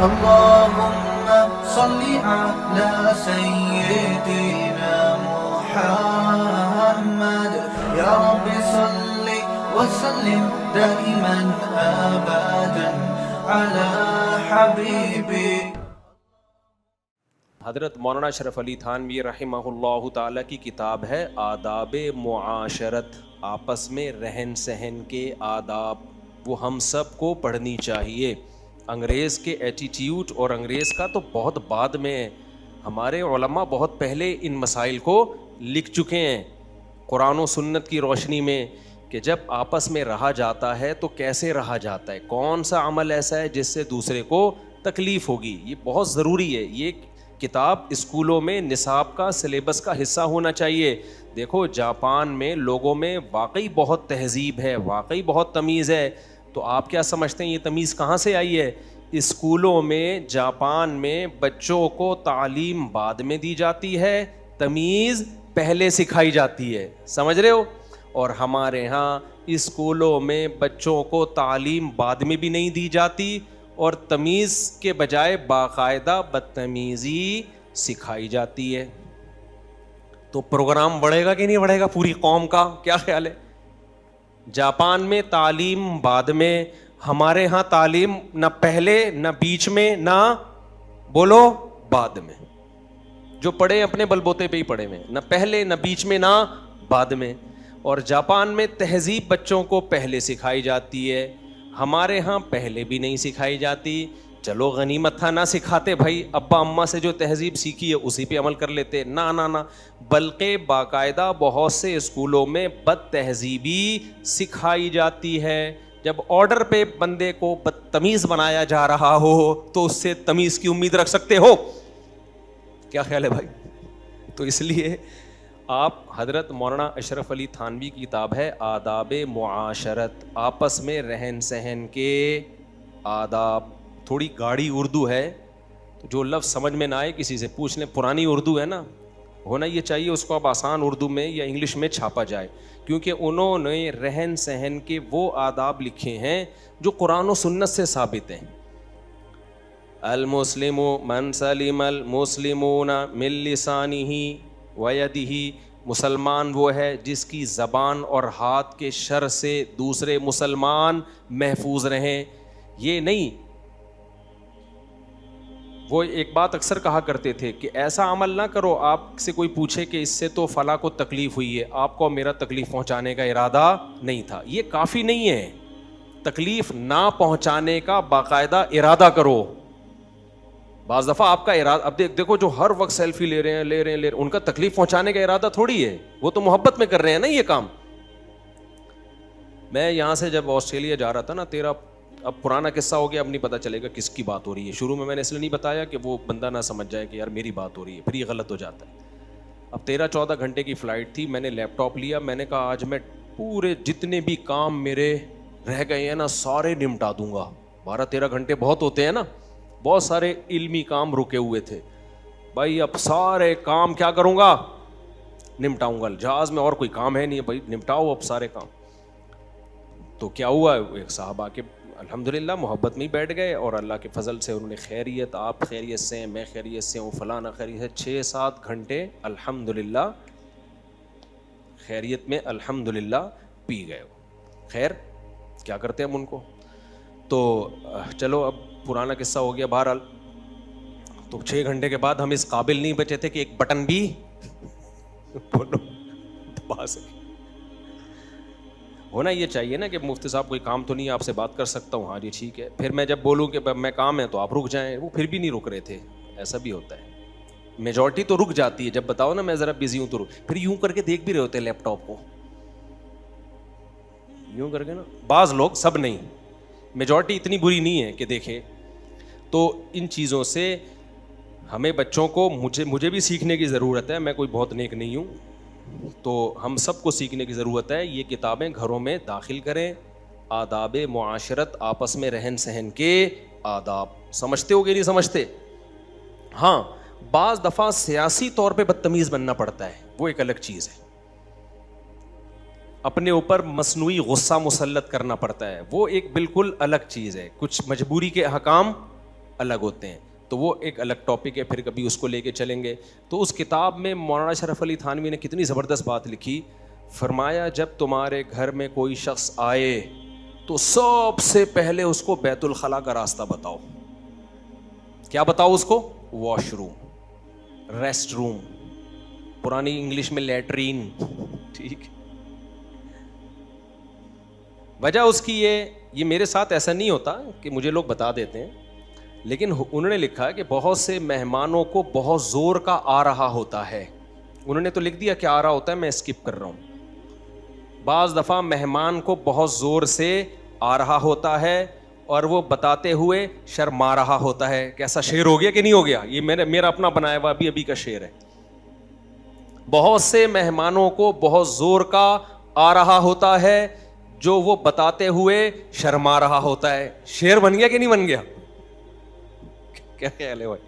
اللهم صل على سيدنا محمد يا رب صل وسلم دائما ابدا على حبيبي. حضرت مولانا اشرف علی تھانوی رحمہ اللہ تعالیٰ کی کتاب ہے آداب معاشرت، آپس میں رہن سہن کے آداب. وہ ہم سب کو پڑھنی چاہیے. انگریز کے ایٹیٹیوڈ اور انگریز کا تو بہت بعد میں ہے. ہمارے علماء بہت پہلے ان مسائل کو لکھ چکے ہیں قرآن و سنت کی روشنی میں کہ جب آپس میں رہا جاتا ہے تو کیسے رہا جاتا ہے، کون سا عمل ایسا ہے جس سے دوسرے کو تکلیف ہوگی. یہ بہت ضروری ہے. یہ کتاب اسکولوں میں نصاب کا سلیبس کا حصہ ہونا چاہیے. دیکھو جاپان میں لوگوں میں واقعی بہت تہذیب ہے، واقعی بہت تمیز ہے. تو آپ کیا سمجھتے ہیں یہ تمیز کہاں سے آئی ہے؟ اسکولوں میں جاپان میں بچوں کو تعلیم بعد میں دی جاتی ہے، تمیز پہلے سکھائی جاتی ہے. سمجھ رہے ہو؟ اور ہمارے ہاں اسکولوں میں بچوں کو تعلیم بعد میں بھی نہیں دی جاتی اور تمیز کے بجائے باقاعدہ بدتمیزی سکھائی جاتی ہے. تو پروگرام بڑھے گا کہ نہیں بڑھے گا پوری قوم کا؟ کیا خیال ہے؟ جاپان میں تعلیم بعد میں، ہمارے ہاں تعلیم نہ پہلے نہ بیچ میں نہ بولو بعد میں. جو پڑھے اپنے بلبوتے پہ ہی پڑھے ہوئے، نہ پہلے نہ بیچ میں نہ بعد میں. اور جاپان میں تہذیب بچوں کو پہلے سکھائی جاتی ہے، ہمارے ہاں پہلے بھی نہیں سکھائی جاتی. چلو غنیمت تھا نہ سکھاتے بھائی، ابا اماں سے جو تہذیب سیکھی ہے اسی پہ عمل کر لیتے. نہ بلکہ باقاعدہ بہت سے اسکولوں میں بد تہذیبی سکھائی جاتی ہے. جب آرڈر پہ بندے کو بدتمیز بنایا جا رہا ہو تو اس سے تمیز کی امید رکھ سکتے ہو؟ کیا خیال ہے بھائی؟ تو اس لیے آپ حضرت مولانا اشرف علی تھانوی کی کتاب ہے آداب معاشرت، آپس میں رہن سہن کے آداب. تھوڑی گاڑی اردو ہے، جو لفظ سمجھ میں نہ آئے کسی سے پوچھ لیں. پرانی اردو ہے نا، ہونا یہ چاہیے اس کو اب آسان اردو میں یا انگلش میں چھاپا جائے، کیونکہ انہوں نے رہن سہن کے وہ آداب لکھے ہیں جو قرآن و سنت سے ثابت ہیں. المسلم من سلم المسلمون من لسانہ ویدہ، مسلمان وہ ہے جس کی زبان اور ہاتھ کے شر سے دوسرے مسلمان محفوظ رہیں. یہ نہیں، وہ ایک بات اکثر کہا کرتے تھے کہ ایسا عمل نہ کرو آپ سے کوئی پوچھے کہ اس سے تو فلاں کو تکلیف ہوئی ہے، آپ کو میرا تکلیف پہنچانے کا ارادہ نہیں تھا. یہ کافی نہیں ہے، تکلیف نہ پہنچانے کا باقاعدہ ارادہ کرو. بعض دفعہ آپ کا ارادہ، اب دیکھو جو ہر وقت سیلفی لے رہے ہیں ان کا تکلیف پہنچانے کا ارادہ تھوڑی ہے، وہ تو محبت میں کر رہے ہیں نا یہ کام. میں یہاں سے جب آسٹریلیا جا رہا تھا نا، اب پرانا قصہ ہو گیا، اب نہیں پتہ چلے گا کس کی بات ہو رہی ہے. شروع میں نے اس لیے نہیں بتایا کہ وہ بندہ نہ سمجھ جائے کہ یار میری بات ہو رہی ہے، پھر یہ غلط ہو جاتا ہے. اب 13-14 گھنٹے کی فلائٹ تھی، میں نے لیپ ٹاپ لیا، میں نے کہا آج میں پورے جتنے بھی کام میرے رہ گئے ہیں نا سارے نمٹا دوں گا. 12-13 گھنٹے بہت ہوتے ہیں نا، بہت سارے علمی کام رکے ہوئے تھے بھائی. اب سارے کام کیا کروں گا؟ نمٹاؤں گا. جہاز میں اور کوئی کام ہے نہیں بھائی، نمٹاؤ اب سارے کام. تو کیا ہوا، ایک صاحب آ کے الحمدللہ محبت میں ہی بیٹھ گئے اور اللہ کے فضل سے انہوں نے خیریت، آپ خیریت سے ہیں، میں خیریت سے ہوں، فلانا خیریت سے. 6-7 گھنٹے الحمدللہ خیریت میں الحمدللہ پی گئے. خیر کیا کرتے ہم ان کو. تو چلو اب پرانا قصہ ہو گیا. بہرحال تو 6 گھنٹے کے بعد ہم اس قابل نہیں بچے تھے کہ ایک بٹن بھی بولو دبا سکے. ہونا یہ چاہیے نا کہ مفتی صاحب کوئی کام تو نہیں، آپ سے بات کر سکتا ہوں؟ ہاں جی ٹھیک ہے. پھر میں جب بولوں کہ میں کام ہے تو آپ رک جائیں، وہ پھر بھی نہیں رک رہے تھے. ایسا بھی ہوتا ہے، میجورٹی تو رک جاتی ہے. جب بتاؤ نا میں ذرا بزی ہوں تو پھر یوں کر کے دیکھ بھی رہے ہوتے لیپ ٹاپ کو، یوں کر کے نا. بعض لوگ، سب نہیں، میجورٹی اتنی بری نہیں ہے کہ دیکھے. تو ان چیزوں سے ہمیں بچوں کو، مجھے بھی سیکھنے کی ضرورت ہے، میں کوئی بہت نیک نہیں ہوں، تو ہم سب کو سیکھنے کی ضرورت ہے. یہ کتابیں گھروں میں داخل کریں. آداب معاشرت، آپس میں رہن سہن کے آداب. سمجھتے ہو کہ نہیں سمجھتے؟ ہاں بعض دفعہ سیاسی طور پہ بدتمیز بننا پڑتا ہے، وہ ایک الگ چیز ہے. اپنے اوپر مصنوعی غصہ مسلط کرنا پڑتا ہے، وہ ایک بالکل الگ چیز ہے. کچھ مجبوری کے احکام الگ ہوتے ہیں. تو وہ ایک الگ ٹاپک ہے, پھر کبھی اس کو لے کے چلیں گے. تو اس کتاب میں مولانا اشرف علی تھانوی نے کتنی زبردست بات لکھی. فرمایا جب تمہارے گھر میں کوئی شخص آئے تو سب سے پہلے اس کو بیت الخلاء کا راستہ بتاؤ. کیا بتاؤ اس کو؟ واش روم, ریسٹ روم, پرانی انگلش میں لیٹرین. ٹھیک. وجہ اس کی یہ میرے ساتھ ایسا نہیں ہوتا کہ مجھے لوگ بتا دیتے ہیں, لیکن انہوں نے لکھا کہ بہت سے مہمانوں کو بہت زور کا آ رہا ہوتا ہے. انہوں نے تو لکھ دیا کیا آ رہا ہوتا ہے, میں اسکپ کر رہا ہوں. بعض دفعہ مہمان کو بہت زور سے آ رہا ہوتا ہے اور وہ بتاتے ہوئے شرما رہا ہوتا ہے. کیسا شعر ہو گیا کہ نہیں ہو گیا؟ یہ میرا اپنا بنایا ہوا ابھی کا شعر ہے. بہت سے مہمانوں کو بہت زور کا آ رہا ہوتا ہے جو وہ بتاتے ہوئے شرما رہا ہوتا ہے. شعر بن گیا کہ نہیں بن گیا؟ کیا خیال ہے بھائی؟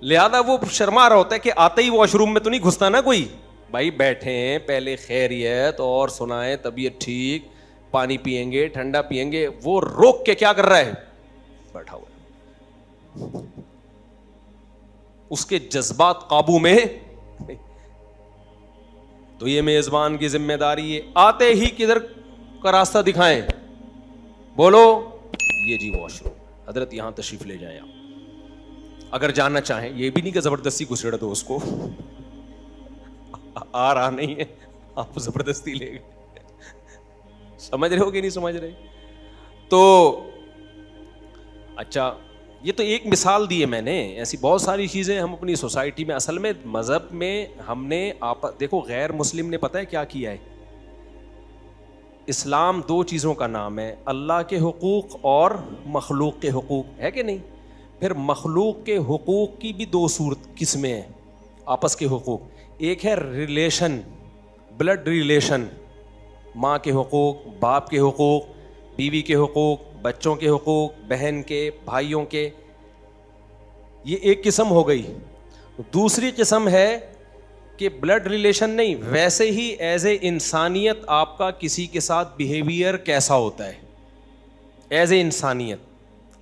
لہذا وہ شرما رہا ہوتا ہے کہ آتے ہی واش روم میں تو نہیں گھستا نا کوئی. بھائی بیٹھے ہیں, پہلے خیریت اور سنائیں, طبیعت ٹھیک, پانی پیئیں گے, ٹھنڈا پیئیں گے. وہ روک کے کیا کر رہا ہے؟ بیٹھا ہوا ہے. اس کے جذبات قابو میں. تو یہ میزبان کی ذمہ داری ہے, آتے ہی کدھر کا راستہ دکھائیں, بولو یہ جی واش روم, حضرت یہاں تشریف لے جائیں آپ اگر جاننا چاہیں. یہ بھی نہیں کہ زبردستی گھسیڑ دو اس کو, آ رہا نہیں ہے آپ زبردستی لے گئے. سمجھ رہے ہو کہ نہیں سمجھ رہے؟ تو اچھا, یہ تو ایک مثال دی ہے میں نے. ایسی بہت ساری چیزیں ہم اپنی سوسائٹی میں, اصل میں مذہب میں ہم نے دیکھو غیر مسلم نے پتہ ہے کیا کیا ہے. اسلام دو چیزوں کا نام ہے, اللہ کے حقوق اور مخلوق کے حقوق, ہے کہ نہیں؟ پھر مخلوق کے حقوق کی بھی دو قسمیں ہیں آپس کے حقوق. ایک ہے ریلیشن, بلڈ ریلیشن, ماں کے حقوق, باپ کے حقوق, بیوی کے حقوق, بچوں کے حقوق, بہن کے, بھائیوں کے. یہ ایک قسم ہو گئی. دوسری قسم ہے کہ بلڈ ریلیشن نہیں, ویسے ہی ایز اے انسانیت آپ کا کسی کے ساتھ بیہیویئر کیسا ہوتا ہے, ایز اے انسانیت.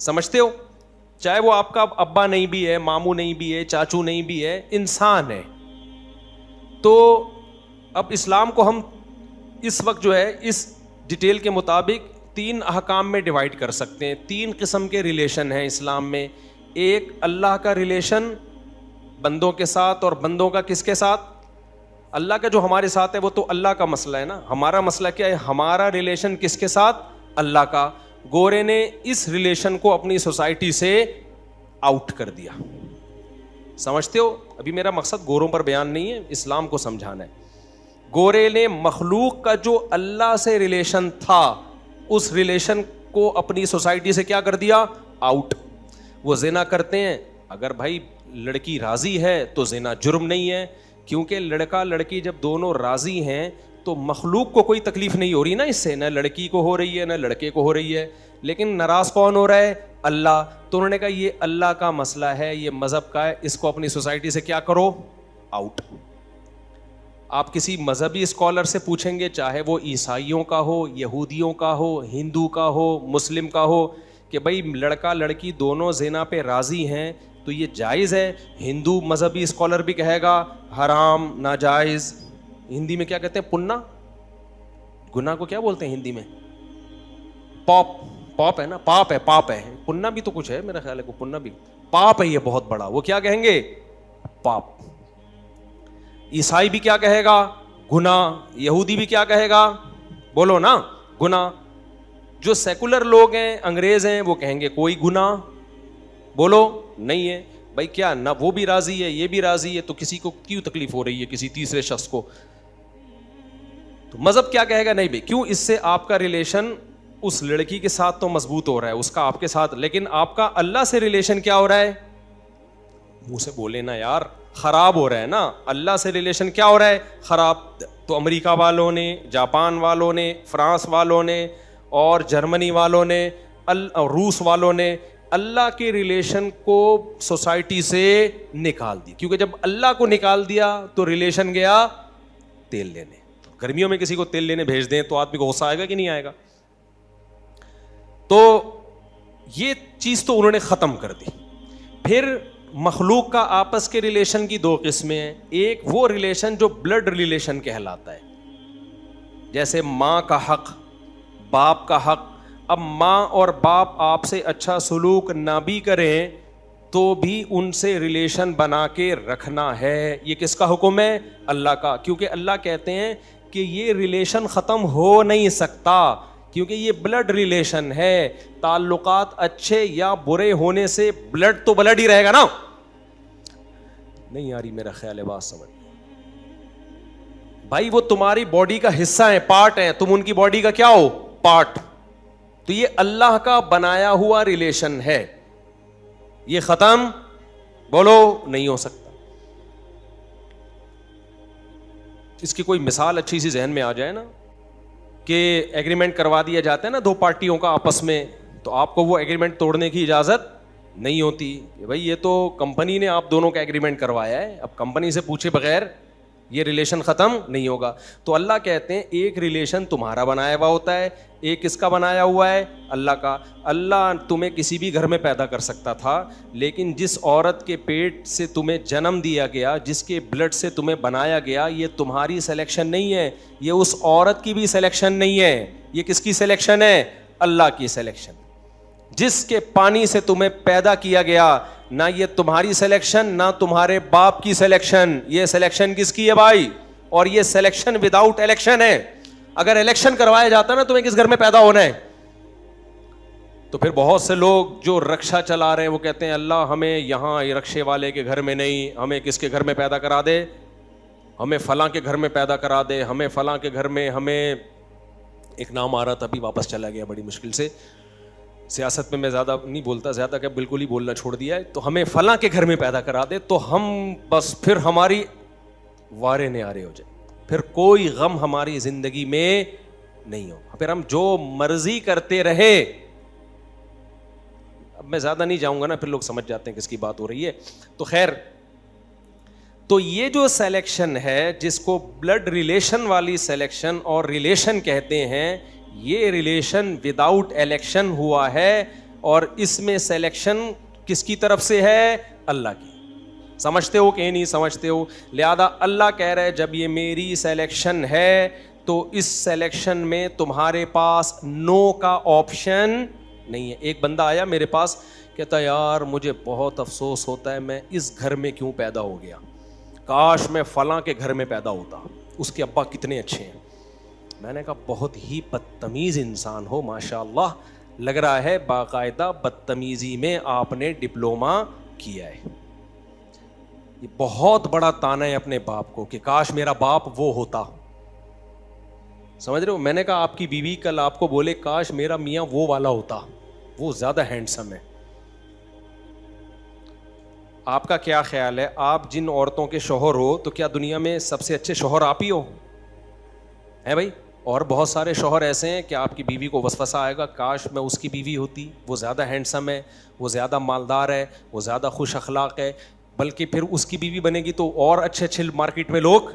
سمجھتے ہو؟ چاہے وہ آپ کا ابا نہیں بھی ہے, ماموں نہیں بھی ہے, چاچو نہیں بھی ہے, انسان ہے. تو اب اسلام کو ہم اس وقت جو ہے اس ڈیٹیل کے مطابق 3 احکام میں ڈیوائڈ کر سکتے ہیں. 3 قسم کے ریلیشن ہیں اسلام میں. ایک اللہ کا ریلیشن بندوں کے ساتھ, اور بندوں کا کس کے ساتھ؟ اللہ کا جو ہمارے ساتھ ہے وہ تو اللہ کا مسئلہ ہے نا. ہمارا مسئلہ کیا ہے؟ ہمارا ریلیشن کس کے ساتھ؟ اللہ کا. گورے نے اس ریلیشن کو اپنی سوسائٹی سے آؤٹ کر دیا. سمجھتے ہو؟ ابھی میرا مقصد گوروں پر بیان نہیں ہے, اسلام کو سمجھانا ہے. گورے نے مخلوق کا جو اللہ سے ریلیشن تھا اس ریلیشن کو اپنی سوسائٹی سے کیا کر دیا؟ آؤٹ. وہ زنا کرتے ہیں, اگر بھائی لڑکی راضی ہے تو زنا جرم نہیں ہے, کیونکہ لڑکا لڑکی جب دونوں راضی ہیں تو مخلوق کو کوئی تکلیف نہیں ہو رہی نا اس سے, نہ لڑکی کو ہو رہی ہے نہ لڑکے کو ہو رہی ہے. لیکن ناراض کون ہو رہا ہے؟ اللہ. تو انہوں نے کہا یہ اللہ کا مسئلہ ہے, یہ مذہب کا ہے, اس کو اپنی سوسائٹی سے کیا کرو؟ آؤٹ. آپ کسی مذہبی اسکالر سے پوچھیں گے, چاہے وہ عیسائیوں کا ہو, یہودیوں کا ہو, ہندو کا ہو, مسلم کا ہو, کہ بھائی لڑکا لڑکی دونوں زنا پہ راضی ہیں تو یہ جائز ہے. ہندو مذہبی اسکالر بھی کہے گا حرام, ناجائز. ہندی میں کیا کہتے ہیں؟ پننا. گناہ کو کیا بولتے ہیں ہندی میں؟ پاپ ہے نا, پاپ ہے. پننا بھی تو کچھ ہے میرا خیال ہے, کو پننا بھی پاپ ہے, یہ بہت بڑا. وہ کیا کہیں گے؟ پاپ. عیسائی بھی کیا کہے گا؟ گناہ. یہودی بھی کیا کہے گا؟ بولو نا, گناہ. جو سیکولر لوگ ہیں, انگریز ہیں, وہ کہیں گے کوئی گناہ بولو نہیں ہے. بھائی کیا نہ وہ بھی راضی ہے یہ بھی راضی ہے, تو کسی کو کیوں تکلیف ہو رہی ہے کسی تیسرے شخص کو؟ تو مذہب کیا کہے گا؟ نہیں بھائی, کیوں؟ اس سے آپ کا ریلیشن اس لڑکی کے ساتھ تو مضبوط ہو رہا ہے, اس کا آپ کے ساتھ, لیکن آپ کا اللہ سے ریلیشن کیا ہو رہا ہے؟ منہ سے بولے نا یار, خراب ہو رہا ہے نا. اللہ سے ریلیشن کیا ہو رہا ہے؟ خراب. تو امریکہ والوں نے, جاپان والوں نے, فرانس والوں نے, اور جرمنی والوں نے, روس والوں نے اللہ کے ریلیشن کو سوسائٹی سے نکال دی. کیونکہ جب اللہ کو نکال دیا تو ریلیشن گیا تیل لینے. گرمیوں میں کسی کو تیل لینے بھیج دیں تو آدمی کو غصہ آئے گا کہ نہیں آئے گا؟ تو یہ چیز تو انہوں نے ختم کر دی. پھر مخلوق کا آپس کے ریلیشن کی دو قسمیں ہیں. ایک وہ ریلیشن جو بلڈ ریلیشن کہلاتا ہے, جیسے ماں کا حق, باپ کا حق. اب ماں اور باپ آپ سے اچھا سلوک نہ بھی کریں تو بھی ان سے ریلیشن بنا کے رکھنا ہے. یہ کس کا حکم ہے؟ اللہ کا. کیونکہ اللہ کہتے ہیں کہ یہ ریلیشن ختم ہو نہیں سکتا, کیونکہ یہ بلڈ ریلیشن ہے. تعلقات اچھے یا برے ہونے سے بلڈ تو بلڈ ہی رہے گا نا. نہیں آ رہی میرا خیال ہے بات سمجھ بھائی. وہ تمہاری باڈی کا حصہ ہے, پارٹ ہے, تم ان کی باڈی کا کیا ہو؟ پارٹ. تو یہ اللہ کا بنایا ہوا ریلیشن ہے, یہ ختم بولو نہیں ہو سکتا. اس کی کوئی مثال اچھی سی ذہن میں آ جائے نا, کہ ایگریمنٹ کروا دیا جاتا ہے نا دو پارٹیوں کا آپس میں, تو آپ کو وہ ایگریمنٹ توڑنے کی اجازت نہیں ہوتی. بھائی یہ تو کمپنی نے آپ دونوں کا ایگریمنٹ کروایا ہے, اب کمپنی سے پوچھے بغیر یہ ریلیشن ختم نہیں ہوگا. تو اللہ کہتے ہیں ایک ریلیشن تمہارا بنایا ہوا ہوتا ہے, ایک کس کا بنایا ہوا ہے؟ اللہ کا. اللہ تمہیں کسی بھی گھر میں پیدا کر سکتا تھا, لیکن جس عورت کے پیٹ سے تمہیں جنم دیا گیا, جس کے بلڈ سے تمہیں بنایا گیا, یہ تمہاری سلیکشن نہیں ہے, یہ اس عورت کی بھی سلیکشن نہیں ہے. یہ کس کی سلیکشن ہے؟ اللہ کی سلیکشن. جس کے پانی سے تمہیں پیدا کیا گیا, نہ یہ تمہاری سلیکشن نہ تمہارے باپ کی سلیکشن, یہ سلیکشن کس کی ہے بھائی؟ اور یہ سلیکشن وداؤٹ الیکشن ہے. اگر الیکشن کروایا جاتا نا تمہیں کس گھر میں پیدا ہونا ہے, تو پھر بہت سے لوگ جو رکشا چلا رہے ہیں وہ کہتے ہیں اللہ ہمیں یہاں رکشے والے کے گھر میں نہیں, ہمیں کس کے گھر میں پیدا کرا دے, ہمیں فلاں کے گھر میں پیدا کرا دے, ہمیں فلاں کے گھر میں. ہمیں ایک نام آ رہا تھا ابھی واپس چلا گیا بڑی مشکل سے, سیاست میں زیادہ نہیں بولتا, زیادہ کہ بالکل ہی بولنا چھوڑ دیا ہے. تو ہمیں فلاں کے گھر میں پیدا کرا دے تو ہم بس پھر ہماری وارے نعارے ہو جائے, پھر کوئی غم ہماری زندگی میں نہیں ہو, پھر ہم جو مرضی کرتے رہے. اب میں زیادہ نہیں جاؤں گا نا, پھر لوگ سمجھ جاتے ہیں کس کی بات ہو رہی ہے. تو خیر, تو یہ جو سلیکشن ہے جس کو بلڈ ریلیشن والی سلیکشن اور ریلیشن کہتے ہیں, یہ ریلیشن وداؤٹ الیکشن ہوا ہے, اور اس میں سلیکشن کس کی طرف سے ہے؟ اللہ کی. سمجھتے ہو کہ نہیں سمجھتے ہو؟ لہذا اللہ کہہ رہے جب یہ میری سلیکشن ہے تو اس سلیکشن میں تمہارے پاس نو کا آپشن نہیں ہے. ایک بندہ آیا میرے پاس, کہتا یار مجھے بہت افسوس ہوتا ہے میں اس گھر میں کیوں پیدا ہو گیا, کاش میں فلاں کے گھر میں پیدا ہوتا, اس کے ابا کتنے اچھے ہیں. میں نے کہا بہت ہی بدتمیز انسان ہو, ماشاء اللہ, لگ رہا ہے باقاعدہ بدتمیزی میں آپ نے ڈپلوما کیا ہے. یہ بہت بڑا تانا ہے اپنے باپ کو کہ کاش میرا باپ وہ ہوتا. سمجھ رہے ہو؟ میں نے کہا آپ کی بیوی کل آپ کو بولے کاش میرا میاں وہ والا ہوتا, وہ زیادہ ہینڈسم ہے. آپ کا کیا خیال ہے, آپ جن عورتوں کے شوہر ہو تو کیا دنیا میں سب سے اچھے شوہر آپ ہی ہو ہیں بھائی؟ اور بہت سارے شوہر ایسے ہیں کہ آپ کی بیوی کو وسوسہ آئے گا کاش میں اس کی بیوی ہوتی, وہ زیادہ ہینڈسم ہے, وہ زیادہ مالدار ہے, وہ زیادہ خوش اخلاق ہے, بلکہ پھر اس کی بیوی بنے گی تو اور اچھے اچھے مارکیٹ میں لوگ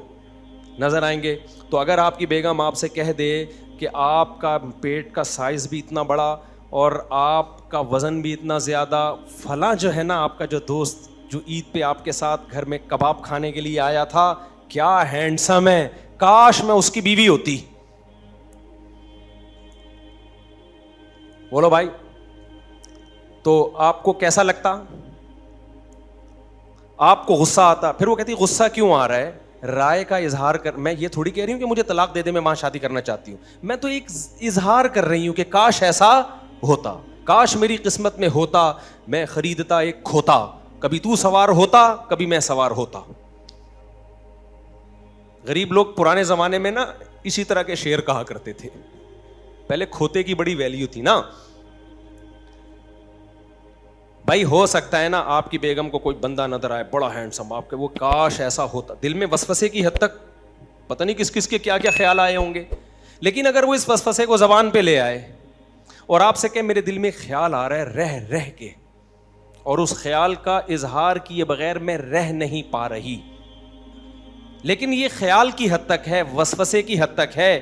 نظر آئیں گے. تو اگر آپ کی بیگم آپ سے کہہ دے کہ آپ کا پیٹ کا سائز بھی اتنا بڑا اور آپ کا وزن بھی اتنا زیادہ, فلاں جو ہے نا آپ کا جو دوست جو عید پہ آپ کے ساتھ گھر میں کباب کھانے کے لیے آیا تھا, کیا ہینڈسم ہے, کاش میں اس کی بیوی ہوتی. بولو بھائی, تو آپ کو کیسا لگتا؟ آپ کو غصہ آتا؟ پھر وہ کہتی غصہ کیوں آ رہا ہے, رائے کا اظہار کر. میں یہ تھوڑی کہہ رہی ہوں کہ مجھے طلاق دے دے میں وہاں شادی کرنا چاہتی ہوں, میں تو ایک اظہار کر رہی ہوں کہ کاش ایسا ہوتا, کاش میری قسمت میں ہوتا, میں خریدتا ایک کھوتا, کبھی تو سوار ہوتا کبھی میں سوار ہوتا. غریب لوگ پرانے زمانے میں نا اسی طرح کے شعر کہا کرتے تھے, پہلے کھوتے کی بڑی ویلیو تھی نا. بھائی ہو سکتا ہے نا آپ کی بیگم کو کوئی بندہ نظر آئے بڑا ہینڈسم, آپ کے وہ کاش ایسا ہوتا, دل میں وسوسے کی حد تک پتہ نہیں کس کس کے کیا کیا خیال آئے ہوں گے. لیکن اگر وہ اس وسوسے کو زبان پہ لے آئے اور آپ سے کہ میرے دل میں خیال آ رہا ہے رہ رہ کے, اور اس خیال کا اظہار کیے بغیر میں رہ نہیں پا رہی, لیکن یہ خیال کی حد تک ہے, وسوسے کی حد تک ہے,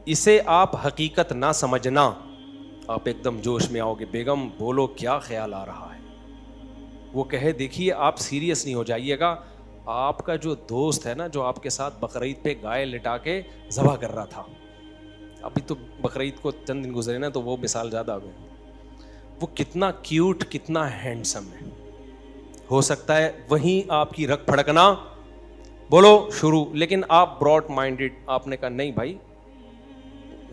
اسے آپ حقیقت نہ سمجھنا. آپ ایک دم جوش میں آؤ گے, بیگم بولو کیا خیال آ رہا ہے. وہ کہے دیکھیے آپ سیریس نہیں ہو جائیے گا, آپ کا جو دوست ہے نا جو آپ کے ساتھ بقرعید پہ گائے لٹا کے ذبح کر رہا تھا, ابھی تو بقرعید کو چند دن گزرے نا تو وہ مثال زیادہ ہو گئی, وہ کتنا کیوٹ کتنا ہینڈسم ہے. ہو سکتا ہے وہیں آپ کی رگ پھڑکنا بولو شروع, لیکن آپ براڈ مائنڈیڈ, آپ نے کہا نہیں بھائی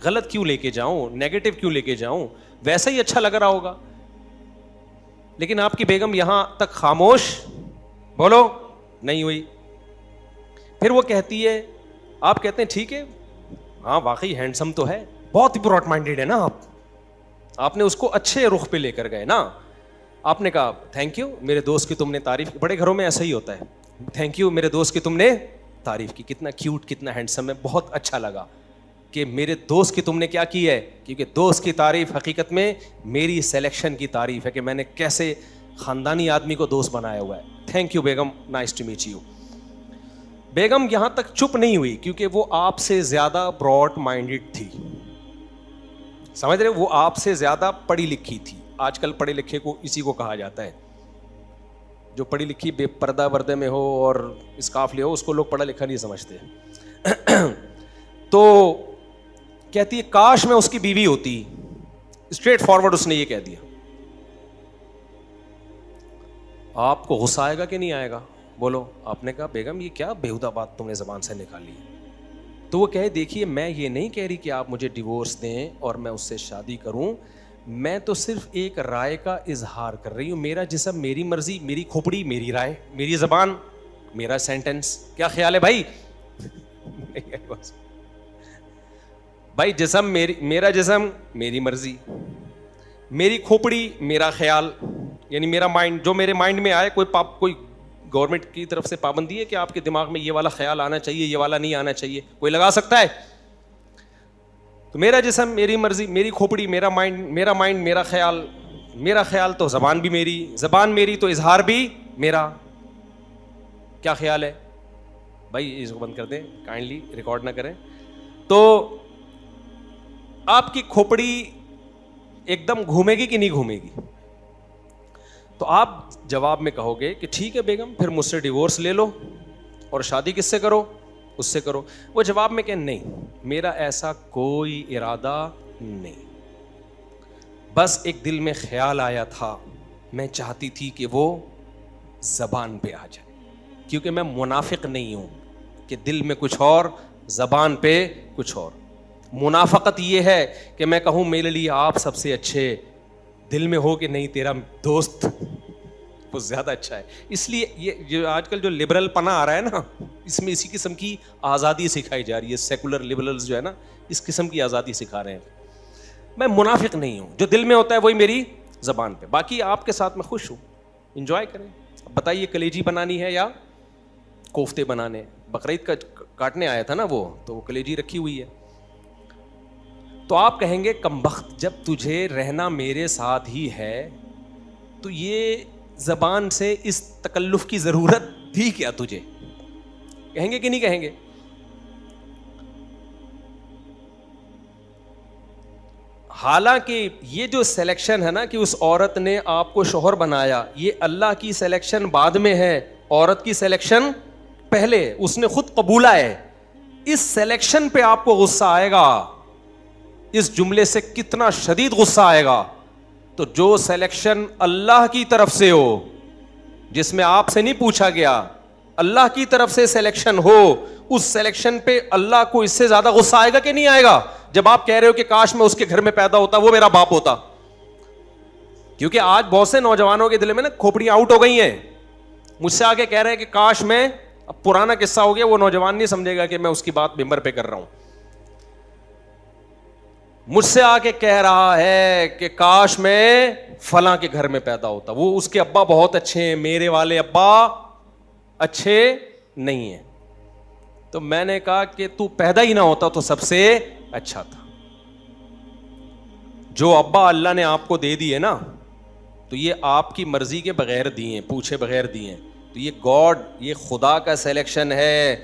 غلط کیوں لے کے جاؤں, نیگیٹو کیوں لے کے جاؤں, ویسا ہی اچھا لگ رہا ہوگا. لیکن آپ کی بیگم یہاں تک خاموش بولو نہیں ہوئی. پھر وہ کہتی ہے, آپ کہتے ہیں ٹھیک ہے ہاں واقعی ہینڈسم تو ہے, بہت ہی براڈ مائنڈیڈ ہے نا آپ نے اس کو اچھے رخ پہ لے کر گئے نا. آپ نے کہا تھینک یو میرے دوست کی تم نے تعریف کی, بڑے گھروں میں ایسا ہی ہوتا ہے, تھینک یو میرے دوست کی تم نے تعریف کی, کتنا کیوٹ کتنا ہینڈسم ہے, بہت اچھا لگا کہ میرے دوست کی تم نے کیا کی ہے, کیونکہ دوست کی تعریف حقیقت میں میری سلیکشن کی تعریف ہے کہ میں نے کیسے خاندانی آدمی کو دوست بنایا ہوا ہے. Thank you Begum, nice to meet you. بیگم یہاں تک چپ نہیں ہوئی کیونکہ وہ آپ سے زیادہ براڈ مائنڈیڈ تھی, سمجھ رہے, وہ آپ سے زیادہ پڑھی لکھی تھی. آج کل پڑھے لکھے کو اسی کو کہا جاتا ہے, جو پڑھی لکھی بے پردہ وردے میں ہو اور اسکارف لے ہو اس کو لوگ پڑھا لکھا نہیں سمجھتے. تو کہتی ہے کاش میں اس کی بیوی ہوتی, اسٹریٹ فارورڈ اس نے یہ کہہ دیا. آپ کو غصہ آئے گا کہ نہیں آئے گا بولو. آپ نے کہا بیگم یہ کیا بیہودہ بات تم نے زبان سے نکالی ہے. تو وہ کہے دیکھیے میں یہ نہیں کہہ رہی کہ آپ مجھے ڈیورس دیں اور میں اس سے شادی کروں, میں تو صرف ایک رائے کا اظہار کر رہی ہوں. میرا جسم میری مرضی, میری کھوپڑی میری رائے, میری زبان میرا سینٹنس. کیا خیال ہے بھائی؟ بھائی جسم میرا جسم میری مرضی, میری کھوپڑی میرا خیال, یعنی میرا مائنڈ, جو میرے مائنڈ میں آئے. کوئی گورنمنٹ کی طرف سے پابندی ہے کہ آپ کے دماغ میں یہ والا خیال آنا چاہیے یہ والا نہیں آنا چاہیے, کوئی لگا سکتا ہے؟ تو میرا جسم میری مرضی, میری کھوپڑی میرا مائنڈ میرا خیال تو زبان بھی میری, زبان میری تو اظہار بھی میرا. کیا خیال ہے بھائی؟ اس کو بند کر دیں کائنڈلی, ریکارڈ نہ کریں. تو آپ کی کھوپڑی ایک دم گھومے گی کہ نہیں گھومے گی؟ تو آپ جواب میں کہو گے کہ ٹھیک ہے بیگم پھر مجھ سے ڈیورس لے لو اور شادی کس سے کرو, اس سے کرو. وہ جواب میں کہ نہیں میرا ایسا کوئی ارادہ نہیں, بس ایک دل میں خیال آیا تھا, میں چاہتی تھی کہ وہ زبان پہ آ جائے, کیونکہ میں منافق نہیں ہوں کہ دل میں کچھ اور زبان پہ کچھ اور. منافقت یہ ہے کہ میں کہوں میرے لیے آپ سب سے اچھے, دل میں ہو کہ نہیں تیرا دوست وہ زیادہ اچھا ہے. اس لیے یہ جو آج کل جو لبرل پنا آ رہا ہے نا, اس میں اسی قسم کی آزادی سکھائی جا رہی ہے. سیکولر لبرلز جو ہے نا اس قسم کی آزادی سکھا رہے ہیں. میں منافق نہیں ہوں, جو دل میں ہوتا ہے وہی میری زبان پہ. باقی آپ کے ساتھ میں خوش ہوں, انجوائے کریں. بتائیے کلیجی بنانی ہے یا کوفتے بنانے؟ بقرعید کا کاٹنے آیا تھا نا وہ, تو وہ کلیجی رکھی ہوئی ہے. تو آپ کہیں گے کمبخت جب تجھے رہنا میرے ساتھ ہی ہے تو یہ زبان سے اس تکلف کی ضرورت تھی کیا تجھے؟ کہیں گے کہ نہیں کہیں گے؟ حالانکہ یہ جو سلیکشن ہے نا کہ اس عورت نے آپ کو شوہر بنایا, یہ اللہ کی سلیکشن بعد میں ہے, عورت کی سلیکشن پہلے, اس نے خود قبولا ہے. اس سلیکشن پہ آپ کو غصہ آئے گا, اس جملے سے کتنا شدید غصہ آئے گا. تو جو سلیکشن اللہ کی طرف سے ہو, جس میں آپ سے نہیں پوچھا گیا, اللہ کی طرف سے سلیکشن ہو, اس سلیکشن پہ اللہ کو اس سے زیادہ غصہ آئے گا کہ نہیں آئے گا؟ جب آپ کہہ رہے ہو کہ کاش میں اس کے گھر میں پیدا ہوتا, وہ میرا باپ ہوتا. کیونکہ آج بہت سے نوجوانوں کے دل میں نا کھوپڑیاں آؤٹ ہو گئی ہیں, مجھ سے آگے کہہ رہے ہیں کہ کاش میں, اب پرانا قصہ ہو گیا, وہ نوجوان نہیں سمجھے گا کہ میں اس کی بات ممبر پہ کر رہا ہوں. مجھ سے آ کے کہہ رہا ہے کہ کاش میں فلاں کے گھر میں پیدا ہوتا, وہ اس کے ابا بہت اچھے ہیں, میرے والے ابا اچھے نہیں ہیں. تو میں نے کہا کہ تو پیدا ہی نہ ہوتا تو سب سے اچھا تھا. جو ابا اللہ نے آپ کو دے دیے نا, تو یہ آپ کی مرضی کے بغیر دیے, پوچھے بغیر دیے. تو یہ گاڈ, یہ خدا کا سلیکشن ہے.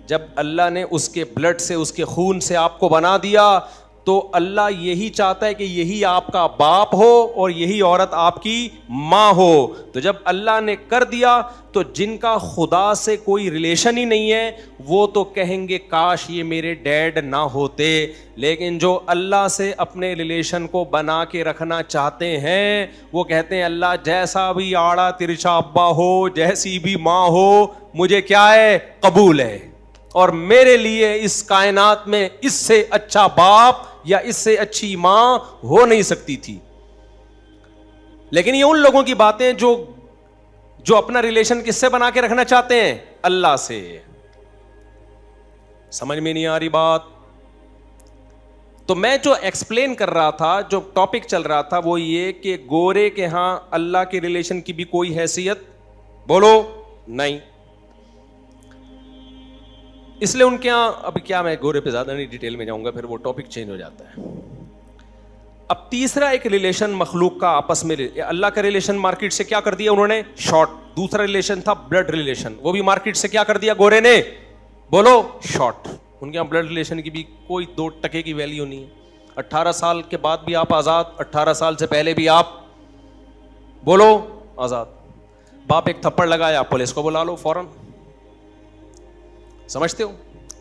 جب اللہ نے اس کے بلڈ سے, اس کے خون سے آپ کو بنا دیا, تو اللہ یہی چاہتا ہے کہ یہی آپ کا باپ ہو اور یہی عورت آپ کی ماں ہو. تو جب اللہ نے کر دیا تو جن کا خدا سے کوئی ریلیشن ہی نہیں ہے وہ تو کہیں گے کاش یہ میرے ڈیڈ نہ ہوتے, لیکن جو اللہ سے اپنے ریلیشن کو بنا کے رکھنا چاہتے ہیں وہ کہتے ہیں اللہ جیسا بھی آڑا ترچا ابا ہو, جیسی بھی ماں ہو, مجھے کیا ہے, قبول ہے, اور میرے لیے اس کائنات میں اس سے اچھا باپ یا اس سے اچھی ماں ہو نہیں سکتی تھی. لیکن یہ ان لوگوں کی باتیں جو اپنا ریلیشن کس سے بنا کے رکھنا چاہتے ہیں, اللہ سے. سمجھ میں نہیں آ رہی بات؟ تو میں جو ایکسپلین کر رہا تھا, جو ٹاپک چل رہا تھا وہ یہ کہ گورے کے ہاں اللہ کے ریلیشن کی بھی کوئی حیثیت بولو نہیں, اس لیے ان کے یہاں, اب کیا میں گورے پہ زیادہ نہیں ڈیٹیل میں جاؤں گا, پھر وہ ٹاپک چینج ہو جاتا ہے. اب تیسرا ایک ریلیشن مخلوق کا آپس میں, اللہ کا ریلیشن مارکیٹ سے کیا کر دیا انہوں نے, شارٹ. دوسرا ریلیشن تھا بلڈ ریلیشن, وہ بھی مارکیٹ سے کیا کر دیا گورے نے, بولو شارٹ. ان کے یہاں بلڈ ریلیشن کی بھی کوئی 2 ٹکے کی ویلیو نہیں ہے. 18 سال کے بعد بھی آپ آزاد, 18 سال سے پہلے بھی آپ بولو آزاد. باپ ایک تھپڑ لگایا, پولیس کو بلا لو فوراً. سمجھتے ہو,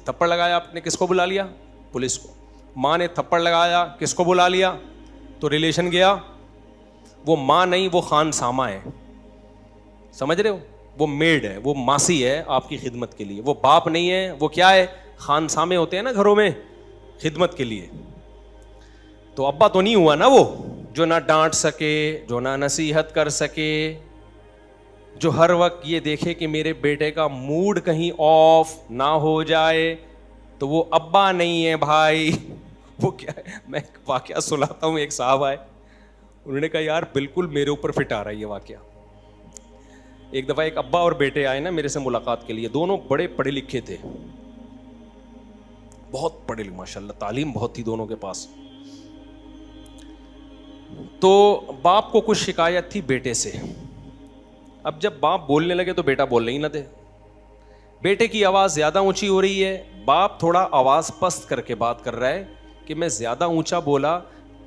تھپڑ لگایا آپ نے, کس کو بلا لیا, پولیس کو. ماں نے تھپڑ لگایا, کس کو بلا لیا, تو ریلیشن گیا. وہ ماں نہیں, وہ خان سامہ ہے. سمجھ رہے ہو, وہ میڈ ہے, وہ ماسی ہے آپ کی خدمت کے لیے. وہ باپ نہیں ہے, وہ کیا ہے, خان سامے ہوتے ہیں نا گھروں میں خدمت کے لیے. تو ابا تو نہیں ہوا نا وہ, جو نہ ڈانٹ سکے, جو نہ نصیحت کر سکے, جو ہر وقت یہ دیکھے کہ میرے بیٹے کا موڈ کہیں آف نہ ہو جائے. تو وہ ابا نہیں ہے بھائی. وہ کیا ہے, میں واقعہ سناتا ہوں. ایک صاحب آئے, انہوں نے کہا یار بالکل میرے اوپر فٹ آ رہا ہے یہ واقعہ. ایک دفعہ ایک ابا اور بیٹے آئے نا میرے سے ملاقات کے لیے. دونوں بڑے پڑھے لکھے تھے, بہت پڑھے لکھے, ماشاء اللہ تعلیم بہت تھی دونوں کے پاس. تو باپ کو کچھ شکایت تھی بیٹے سے. اب جب باپ بولنے لگے تو بیٹا بولنے ہی نہ دے. بیٹے کی آواز زیادہ اونچی ہو رہی ہے, باپ تھوڑا آواز پست کر کے بات کر رہا ہے کہ میں زیادہ اونچا بولا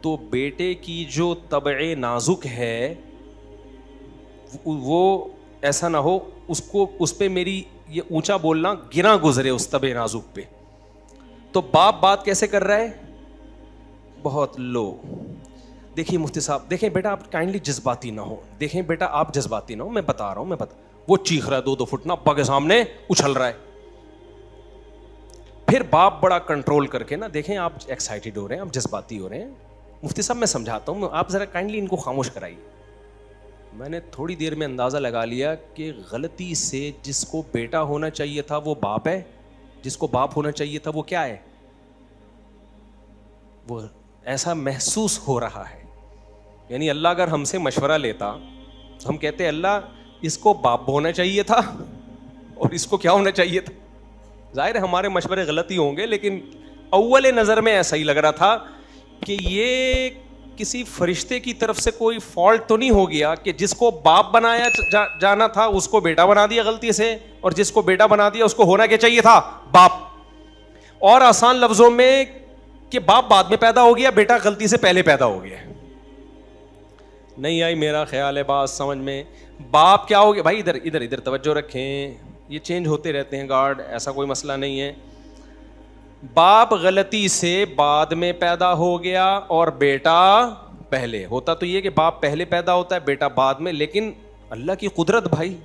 تو بیٹے کی جو طبع نازک ہے وہ ایسا نہ ہو اس پہ میری یہ اونچا بولنا گرا گزرے اس طبع نازک پہ. تو باپ بات کیسے کر رہا ہے, بہت لو. دیکھیے مفتی صاحب, دیکھیں بیٹا آپ کائنڈلی جذباتی نہ ہو, دیکھیں بیٹا آپ جذباتی نہ ہو, میں بتا رہا ہوں, وہ چیخ رہا ہے 2 فٹ نا ابا کے سامنے اچھل رہا ہے. پھر باپ بڑا کنٹرول کر کے نا, دیکھیں آپ ایکسائٹیڈ ہو رہے ہیں, آپ جذباتی ہو رہے ہیں, مفتی صاحب میں سمجھاتا ہوں, آپ ذرا کائنڈلی ان کو خاموش کرائیے. میں نے تھوڑی دیر میں اندازہ لگا لیا کہ غلطی سے جس کو بیٹا ہونا چاہیے تھا وہ باپ ہے, جس کو باپ ہونا چاہیے تھا وہ کیا ہے, وہ ایسا محسوس ہو رہا ہے. یعنی اللہ اگر ہم سے مشورہ لیتا تو ہم کہتے اللہ اس کو باپ ہونا چاہیے تھا اور اس کو کیا ہونا چاہیے تھا. ظاہر ہے ہمارے مشورے غلط ہی ہوں گے, لیکن اول نظر میں ایسا ہی لگ رہا تھا کہ یہ کسی فرشتے کی طرف سے کوئی فالٹ تو نہیں ہو گیا کہ جس کو باپ بنایا جانا تھا اس کو بیٹا بنا دیا غلطی سے, اور جس کو بیٹا بنا دیا اس کو ہونا کیا چاہیے تھا, باپ. اور آسان لفظوں میں کہ باپ بعد میں پیدا ہو گیا, بیٹا غلطی سے پہلے پیدا ہو گیا. نہیں آئی میرا خیال ہے بات سمجھ میں. باپ کیا ہو گیا بھائی, ادھر توجہ رکھیں, یہ چینج ہوتے رہتے ہیں گارڈ, ایسا کوئی مسئلہ نہیں ہے. باپ غلطی سے بعد میں پیدا ہو گیا اور بیٹا پہلے. ہوتا تو یہ کہ باپ پہلے پیدا ہوتا ہے بیٹا بعد میں, لیکن اللہ کی قدرت بھائی,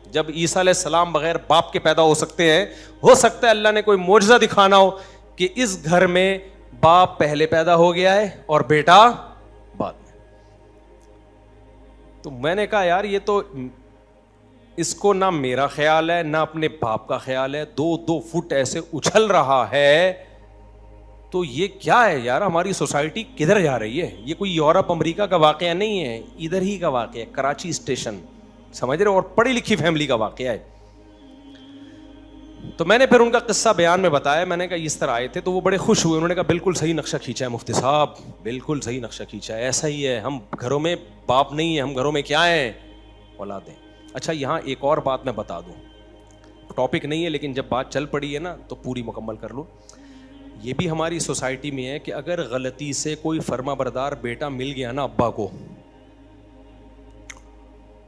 جب عیسیٰ علیہ السلام بغیر باپ کے پیدا ہو سکتے ہیں, ہو سکتا ہے اللہ نے کوئی معجزہ دکھانا ہو کہ اس گھر میں باپ پہلے پیدا ہو گیا ہے اور بیٹا بعد میں. تو میں نے کہا یار یہ تو اس کو نہ میرا خیال ہے نہ اپنے باپ کا خیال ہے, 2 فٹ ایسے اچھل رہا ہے, تو یہ کیا ہے یار, ہماری سوسائٹی کدھر جا رہی ہے. یہ کوئی یورپ امریکہ کا واقعہ نہیں ہے, ادھر ہی کا واقعہ ہے, کراچی اسٹیشن, سمجھ رہے ہو, اور پڑھی لکھی فیملی کا واقعہ ہے. تو میں نے پھر ان کا قصہ بیان میں بتایا, میں نے کہا اس طرح آئے تھے, تو وہ بڑے خوش ہوئے. انہوں نے کہا بالکل صحیح نقشہ کھینچا ہے مفتی صاحب, بالکل صحیح نقشہ کھینچا ہے, ایسا ہی ہے, ہم گھروں میں باپ نہیں ہے, ہم گھروں میں کیا ہیں, اولادیں. اچھا یہاں ایک اور بات میں بتا دوں, ٹاپک نہیں ہے لیکن جب بات چل پڑی ہے نا تو پوری مکمل کر لو. یہ بھی ہماری سوسائٹی میں ہے کہ اگر غلطی سے کوئی فرما بردار بیٹا مل گیا نا ابا کو،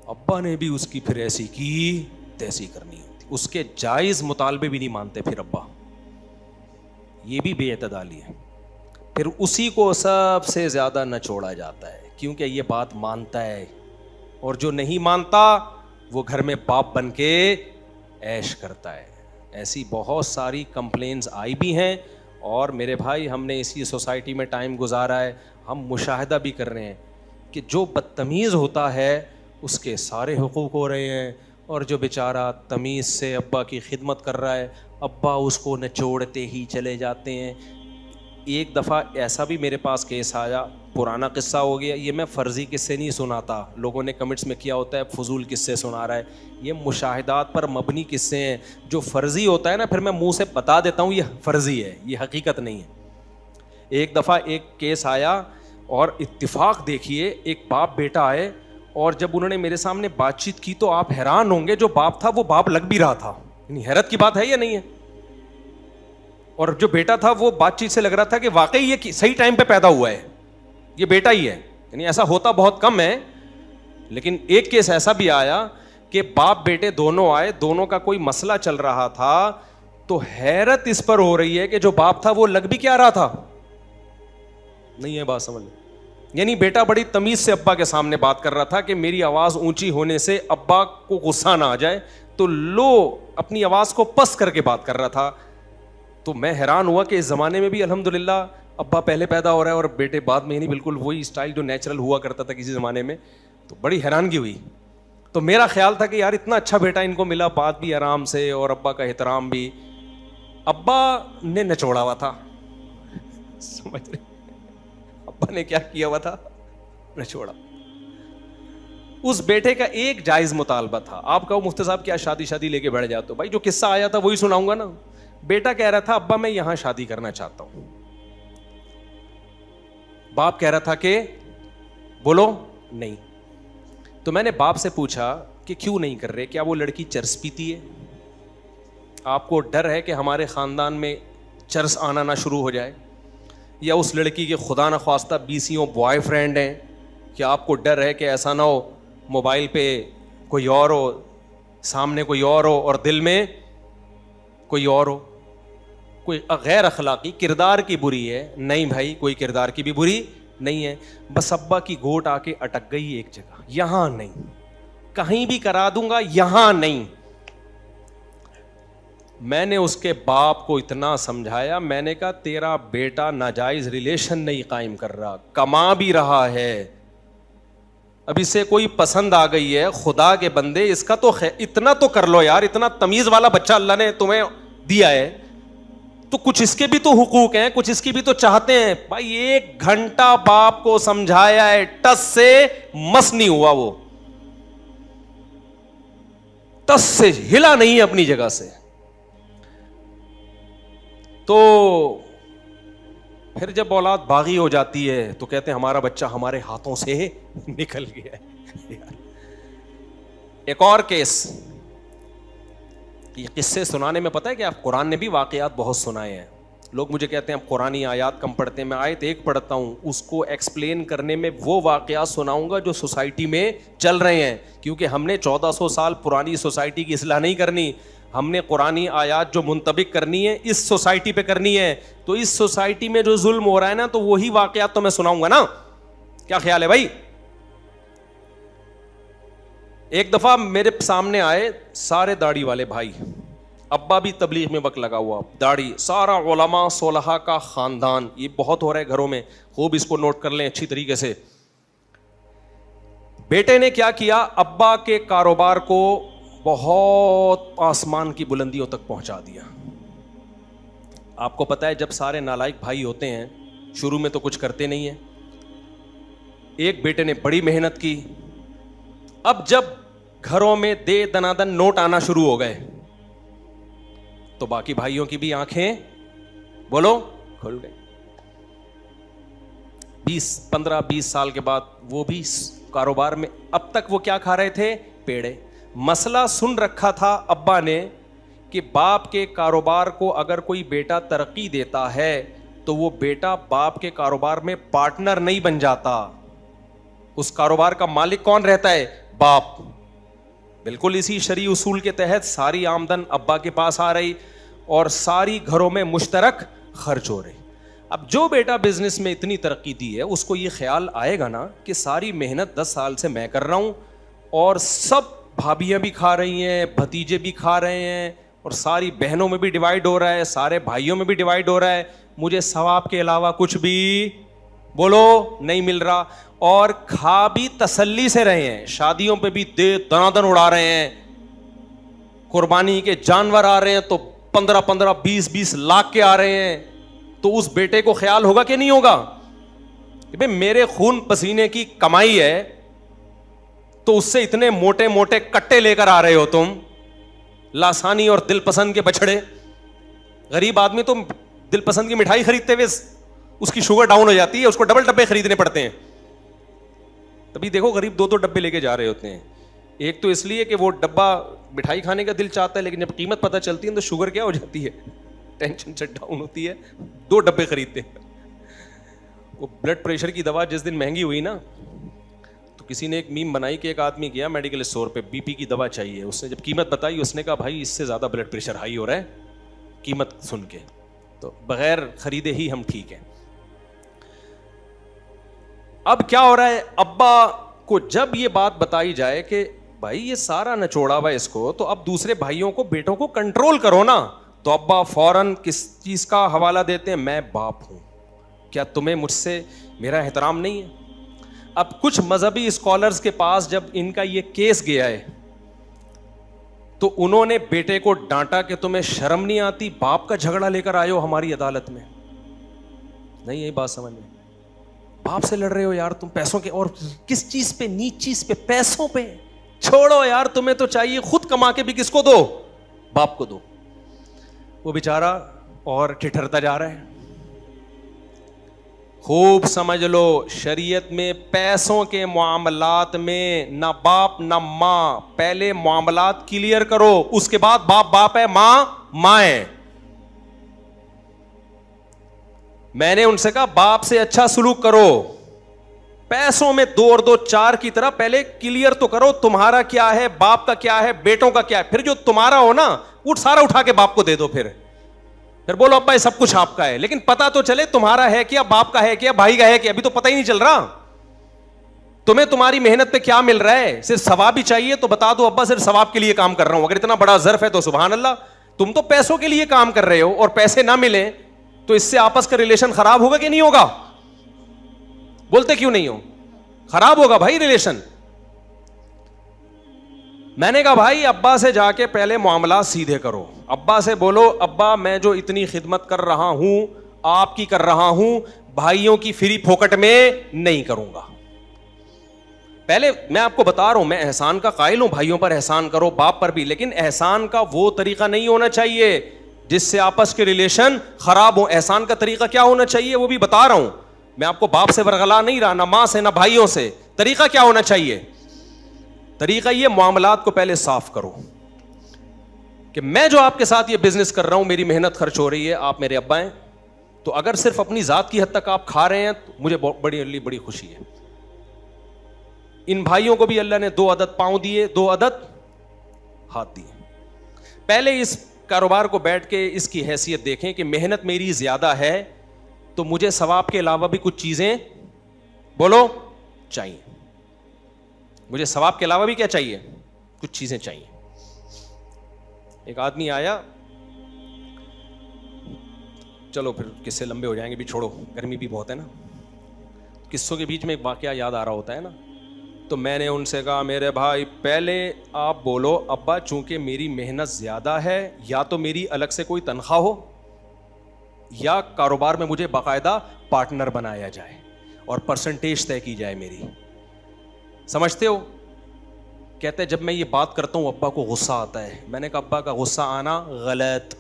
ابا نے بھی اس کی پھر ایسی کی تیسی کرنی ہوتی، اس کے جائز مطالبے بھی نہیں مانتے پھر ابا. یہ بھی بے اعتدالی ہے. پھر اسی کو سب سے زیادہ نچوڑا جاتا ہے کیونکہ یہ بات مانتا ہے، اور جو نہیں مانتا وہ گھر میں باپ بن کے عیش کرتا ہے. ایسی بہت ساری کمپلینز آئی بھی ہیں، اور میرے بھائی ہم نے اسی سوسائٹی میں ٹائم گزارا ہے، ہم مشاہدہ بھی کر رہے ہیں کہ جو بدتمیز ہوتا ہے اس کے سارے حقوق ہو رہے ہیں، اور جو بیچارہ تمیز سے ابا کی خدمت کر رہا ہے ابا اس کو نچوڑتے ہی چلے جاتے ہیں. ایک دفعہ ایسا بھی میرے پاس کیس آیا، پرانا قصہ ہو گیا، یہ میں فرضی قصے نہیں سناتا، لوگوں نے کمنٹس میں کیا ہوتا ہے فضول قصے سنا رہا ہے، یہ مشاہدات پر مبنی قصے ہیں. جو فرضی ہوتا ہے نا پھر میں منہ سے بتا دیتا ہوں یہ فرضی ہے، یہ حقیقت نہیں ہے. ایک دفعہ ایک کیس آیا، اور اتفاق دیکھیے ایک باپ بیٹا آئے، اور جب انہوں نے میرے سامنے بات چیت کی تو آپ حیران ہوں گے، جو باپ تھا وہ باپ لگ بھی رہا تھا. یعنی حیرت کی بات ہے یا نہیں ہے؟ اور جو بیٹا تھا وہ بات چیت سے لگ رہا تھا کہ واقعی یہ صحیح ٹائم پہ پیدا ہوا ہے، یہ بیٹا ہی ہے. یعنی ایسا ہوتا بہت کم ہے، لیکن ایک کیس ایسا بھی آیا کہ باپ بیٹے دونوں آئے، دونوں کا کوئی مسئلہ چل رہا تھا، تو حیرت اس پر ہو رہی ہے کہ جو باپ تھا وہ لگ بھی کیا رہا تھا. نہیں ہے بات سمجھ میں؟ یعنی بیٹا بڑی تمیز سے ابا کے سامنے بات کر رہا تھا کہ میری آواز اونچی ہونے سے ابا کو غصہ نہ آ جائے، تو لو اپنی آواز کو پس کر کے بات کر رہا تھا. تو میں حیران ہوا کہ اس زمانے میں بھی الحمدللہ ابا پہلے پیدا ہو رہا ہے اور بیٹے بعد میں، نہیں بالکل وہی اسٹائل جو نیچرل ہوا کرتا تھا کسی زمانے میں. تو بڑی حیرانگی ہوئی. تو میرا خیال تھا کہ یار اتنا اچھا بیٹا ان کو ملا، بات بھی آرام سے اور ابا کا احترام بھی. ابا نے نچوڑا ہوا تھا، سمجھ رہے؟ ابا نے کیا کیا ہوا تھا؟ نچوڑا. اس بیٹے کا ایک جائز مطالبہ تھا. آپ کہو مفتی صاحب کیا شادی لے کے بیٹھ جاتے ہو؟ بھائی جو قصہ آیا تھا وہی سناؤں گا نا. بیٹا کہہ رہا تھا ابا میں یہاں شادی کرنا چاہتا ہوں. باپ کہہ رہا تھا کہ بولو نہیں. تو میں نے باپ سے پوچھا کہ کیوں نہیں کر رہے؟ کیا وہ لڑکی چرس پیتی ہے؟ آپ کو ڈر ہے کہ ہمارے خاندان میں چرس آنا نہ شروع ہو جائے؟ یا اس لڑکی کے خدا نخواستہ 20 بوائے فرینڈ ہیں کہ آپ کو ڈر ہے کہ ایسا نہ ہو موبائل پہ کوئی اور ہو، سامنے کوئی اور ہو اور دل میں کوئی اور ہو؟ کوئی غیر اخلاقی کردار کی بری ہے؟ نہیں بھائی، کوئی کردار کی بھی بری نہیں ہے. بس ابا کی گھوٹ آ کے اٹک گئی ایک جگہ، یہاں نہیں، کہیں بھی کرا دوں گا یہاں نہیں. میں نے اس کے باپ کو اتنا سمجھایا، میں نے کہا تیرا بیٹا ناجائز ریلیشن نہیں قائم کر رہا، کما بھی رہا ہے، اب اسے کوئی پسند آ گئی ہے، خدا کے بندے اس کا تو اتنا تو کر لو یار، اتنا تمیز والا بچہ اللہ نے تمہیں دیا ہے تو کچھ اس کے بھی تو حقوق ہیں، کچھ اس کی بھی تو چاہتے ہیں. بھائی 1 گھنٹہ باپ کو سمجھایا ہے، ٹس سے مس نہیں ہوا، وہ ٹس سے ہلا نہیں اپنی جگہ سے. تو پھر جب اولاد باغی ہو جاتی ہے تو کہتے ہیں ہمارا بچہ ہمارے ہاتھوں سے نکل گیا ہے. ایک اور کیس، یہ قصے سنانے میں پتہ ہے کہ آپ قرآن نے بھی واقعات بہت سنائے ہیں. لوگ مجھے کہتے ہیں قرآنی آیات کم پڑھتے ہیں. میں آیت ایک پڑھتا ہوں، اس کو ایکسپلین کرنے میں وہ واقعات سناؤں گا جو سوسائٹی میں چل رہے ہیں، کیونکہ ہم نے 1400 سال پرانی سوسائٹی کی اصلاح نہیں کرنی، ہم نے قرآنی آیات جو منطبق کرنی ہے اس سوسائٹی پہ کرنی ہے. تو اس سوسائٹی میں جو ظلم ہو رہا ہے نا، تو وہی واقعات تو میں سناؤں گا نا. کیا خیال ہے بھائی؟ ایک دفعہ میرے سامنے آئے سارے داڑھی والے بھائی، ابا بھی تبلیغ میں وقت لگا ہوا، داڑھی، سارا علماء صلحاء کا خاندان. یہ بہت ہو رہا ہے گھروں میں، خوب اس کو نوٹ کر لیں اچھی طریقے سے. بیٹے نے کیا کیا؟ ابا کے کاروبار کو بہت آسمان کی بلندیوں تک پہنچا دیا. آپ کو پتا ہے جب سارے نالائق بھائی ہوتے ہیں شروع میں تو کچھ کرتے نہیں ہیں. ایک بیٹے نے بڑی محنت کی. اب جب گھروں میں دے دنادن نوٹ آنا شروع ہو گئے تو باقی بھائیوں کی بھی آنکھیں بولو کھل گئی. 15-20 سال کے بعد وہ بھی کاروبار میں، اب تک وہ کیا کھا رہے تھے؟ پیڑے. مسئلہ سن رکھا تھا ابا نے کہ باپ کے کاروبار کو اگر کوئی بیٹا ترقی دیتا ہے تو وہ بیٹا باپ کے کاروبار میں پارٹنر نہیں بن جاتا. اس کاروبار کا مالک کون رہتا ہے؟ باپ. بالکل اسی شرعی اصول کے تحت ساری آمدن ابا کے پاس آ رہی اور ساری گھروں میں مشترک خرچ ہو رہی. اب جو بیٹا بزنس میں اتنی ترقی دی ہے اس کو یہ خیال آئے گا نا کہ ساری محنت 10 سال سے میں کر رہا ہوں اور سب بھابیاں بھی کھا رہی ہیں, بھتیجے بھی کھا رہے ہیں, اور ساری بہنوں میں بھی ڈیوائڈ ہو رہا ہے, سارے بھائیوں میں بھی ڈیوائڈ ہو رہا ہے, مجھے ثواب کے علاوہ کچھ بھی بولو نہیں مل رہا. اور کھا بھی تسلی سے رہے ہیں, شادیوں پہ بھی دنا دن اڑا رہے ہیں, قربانی کے جانور آ رہے ہیں تو 15 20 لاکھ کے آ رہے ہیں. تو اس بیٹے کو خیال ہوگا کہ نہیں ہوگا کہ بھئی میرے خون پسینے کی کمائی ہے, تو اس سے اتنے موٹے موٹے کٹے لے کر آ رہے ہو تم, لاسانی اور دل پسند کے بچڑے. غریب آدمی تو دل پسند کی مٹھائی خریدتے ہوئے اس کی شوگر ڈاؤن ہو جاتی ہے, اس کو ڈبل ڈبے خریدنے پڑتے ہیں. تبھی دیکھو غریب 2 ڈبے لے کے جا رہے ہوتے ہیں. ایک تو اس لیے کہ وہ ڈبہ مٹھائی کھانے کا دل چاہتا ہے, لیکن جب قیمت پتہ چلتی ہے تو شوگر کیا ہو جاتی ہے, ٹینشن سے ڈاؤن ہوتی ہے, 2 ڈبے خریدتے ہیں. وہ بلڈ پریشر کی دوا جس دن مہنگی ہوئی نا, تو کسی نے ایک میم بنائی کہ ایک آدمی گیا میڈیکل اسٹور پہ, بی پی کی دوا چاہیے. اس نے جب قیمت بتائی اس نے کہا بھائی اس سے زیادہ بلڈ پریشر ہائی ہو رہا ہے, قیمت سن کے, تو بغیر خریدے ہی ہم ٹھیک ہیں. اب کیا ہو رہا ہے, ابا کو جب یہ بات بتائی جائے کہ بھائی یہ سارا نچوڑا ہوا اس کو, تو اب دوسرے بھائیوں کو بیٹوں کو کنٹرول کرو نا, تو ابا فوراً کس چیز کا حوالہ دیتے ہیں, میں باپ ہوں, کیا تمہیں مجھ سے میرا احترام نہیں ہے. اب کچھ مذہبی اسکالرز کے پاس جب ان کا یہ کیس گیا ہے تو انہوں نے بیٹے کو ڈانٹا کہ تمہیں شرم نہیں آتی, باپ کا جھگڑا لے کر آئے ہو ہماری عدالت میں. نہیں یہی بات سمجھ میں, باپ سے لڑ رہے ہو یار تم پیسوں کے, اور کس چیز پہ, نیچ چیز پہ, پیسوں پہ. چھوڑو یار, تمہیں تو چاہیے خود کما کے بھی کس کو دو, باپ کو دو. وہ بیچارہ اور ٹھٹھرتا جا رہا ہے. خوب سمجھ لو, شریعت میں پیسوں کے معاملات میں نہ باپ نہ ماں, پہلے معاملات کلیئر کرو, اس کے بعد باپ باپ ہے, ماں ماں ہے. میں نے ان سے کہا باپ سے اچھا سلوک کرو, پیسوں میں 2 اور 2 4 کی طرح پہلے کلیئر تو کرو تمہارا کیا ہے, باپ کا کیا ہے, بیٹوں کا کیا ہے. پھر جو تمہارا ہو نا وہ سارا اٹھا کے باپ کو دے دو, پھر بولو ابا یہ سب کچھ آپ کا ہے, لیکن پتا تو چلے تمہارا ہے کیا, باپ کا ہے کیا, بھائی کا ہے کیا. ابھی تو پتہ ہی نہیں چل رہا تمہیں تمہاری محنت پہ کیا مل رہا ہے. صرف ثواب ہی چاہیے تو بتا دو ابا صرف ثواب کے لیے کام کر رہا ہوں. اگر اتنا بڑا ظرف ہے تو سبحان اللہ. تم تو پیسوں کے لیے کام کر رہے ہو اور پیسے نہ ملیں تو اس سے آپس کا ریلیشن خراب ہوگا کہ نہیں ہوگا؟ بولتے کیوں نہیں ہو؟ خراب ہوگا بھائی ریلیشن. میں نے کہا بھائی ابا سے جا کے پہلے معاملات سیدھے کرو, ابا سے بولو ابا میں جو اتنی خدمت کر رہا ہوں آپ کی کر رہا ہوں, بھائیوں کی فری پھوکٹ میں نہیں کروں گا. پہلے میں آپ کو بتا رہا ہوں, میں احسان کا قائل ہوں, بھائیوں پر احسان کرو, باپ پر بھی, لیکن احسان کا وہ طریقہ نہیں ہونا چاہیے جس سے آپس کے ریلیشن خراب ہو. احسان کا طریقہ کیا ہونا چاہیے وہ بھی بتا رہا ہوں. میں آپ کو باپ سے ورغلا نہیں رہا, نہ ماں سے نہ بھائیوں سے. طریقہ کیا ہونا چاہیے؟ طریقہ یہ معاملات کو پہلے صاف کرو کہ میں جو آپ کے ساتھ یہ بزنس کر رہا ہوں میری محنت خرچ ہو رہی ہے, آپ میرے ابا ہیں, تو اگر صرف اپنی ذات کی حد تک آپ کھا رہے ہیں تو مجھے بڑی خوشی ہے. ان بھائیوں کو بھی اللہ نے 2 عدد پاؤں دیے, 2 عدد ہاتھ دیے. پہلے اس کاروبار کو بیٹھ کے اس کی حیثیت دیکھیں کہ محنت میری زیادہ ہے تو مجھے ثواب کے علاوہ بھی کچھ چیزیں بولو چاہیے. مجھے ثواب کے علاوہ بھی کیا چاہیے؟ کچھ چیزیں چاہیے. ایک آدمی آیا, چلو پھر قصے لمبے ہو جائیں گے, بھی چھوڑو, گرمی بھی بہت ہے نا. قصوں کے بیچ میں ایک واقعہ یاد آ رہا ہوتا ہے نا. تو میں نے ان سے کہا میرے بھائی پہلے آپ بولو ابا چونکہ میری محنت زیادہ ہے, یا تو میری الگ سے کوئی تنخواہ ہو یا کاروبار میں مجھے باقاعدہ پارٹنر بنایا جائے اور پرسنٹیج طے کی جائے میری. سمجھتے ہو؟ کہتے جب میں یہ بات کرتا ہوں ابا کو غصہ آتا ہے. میں نے کہا ابا کا غصہ آنا غلط,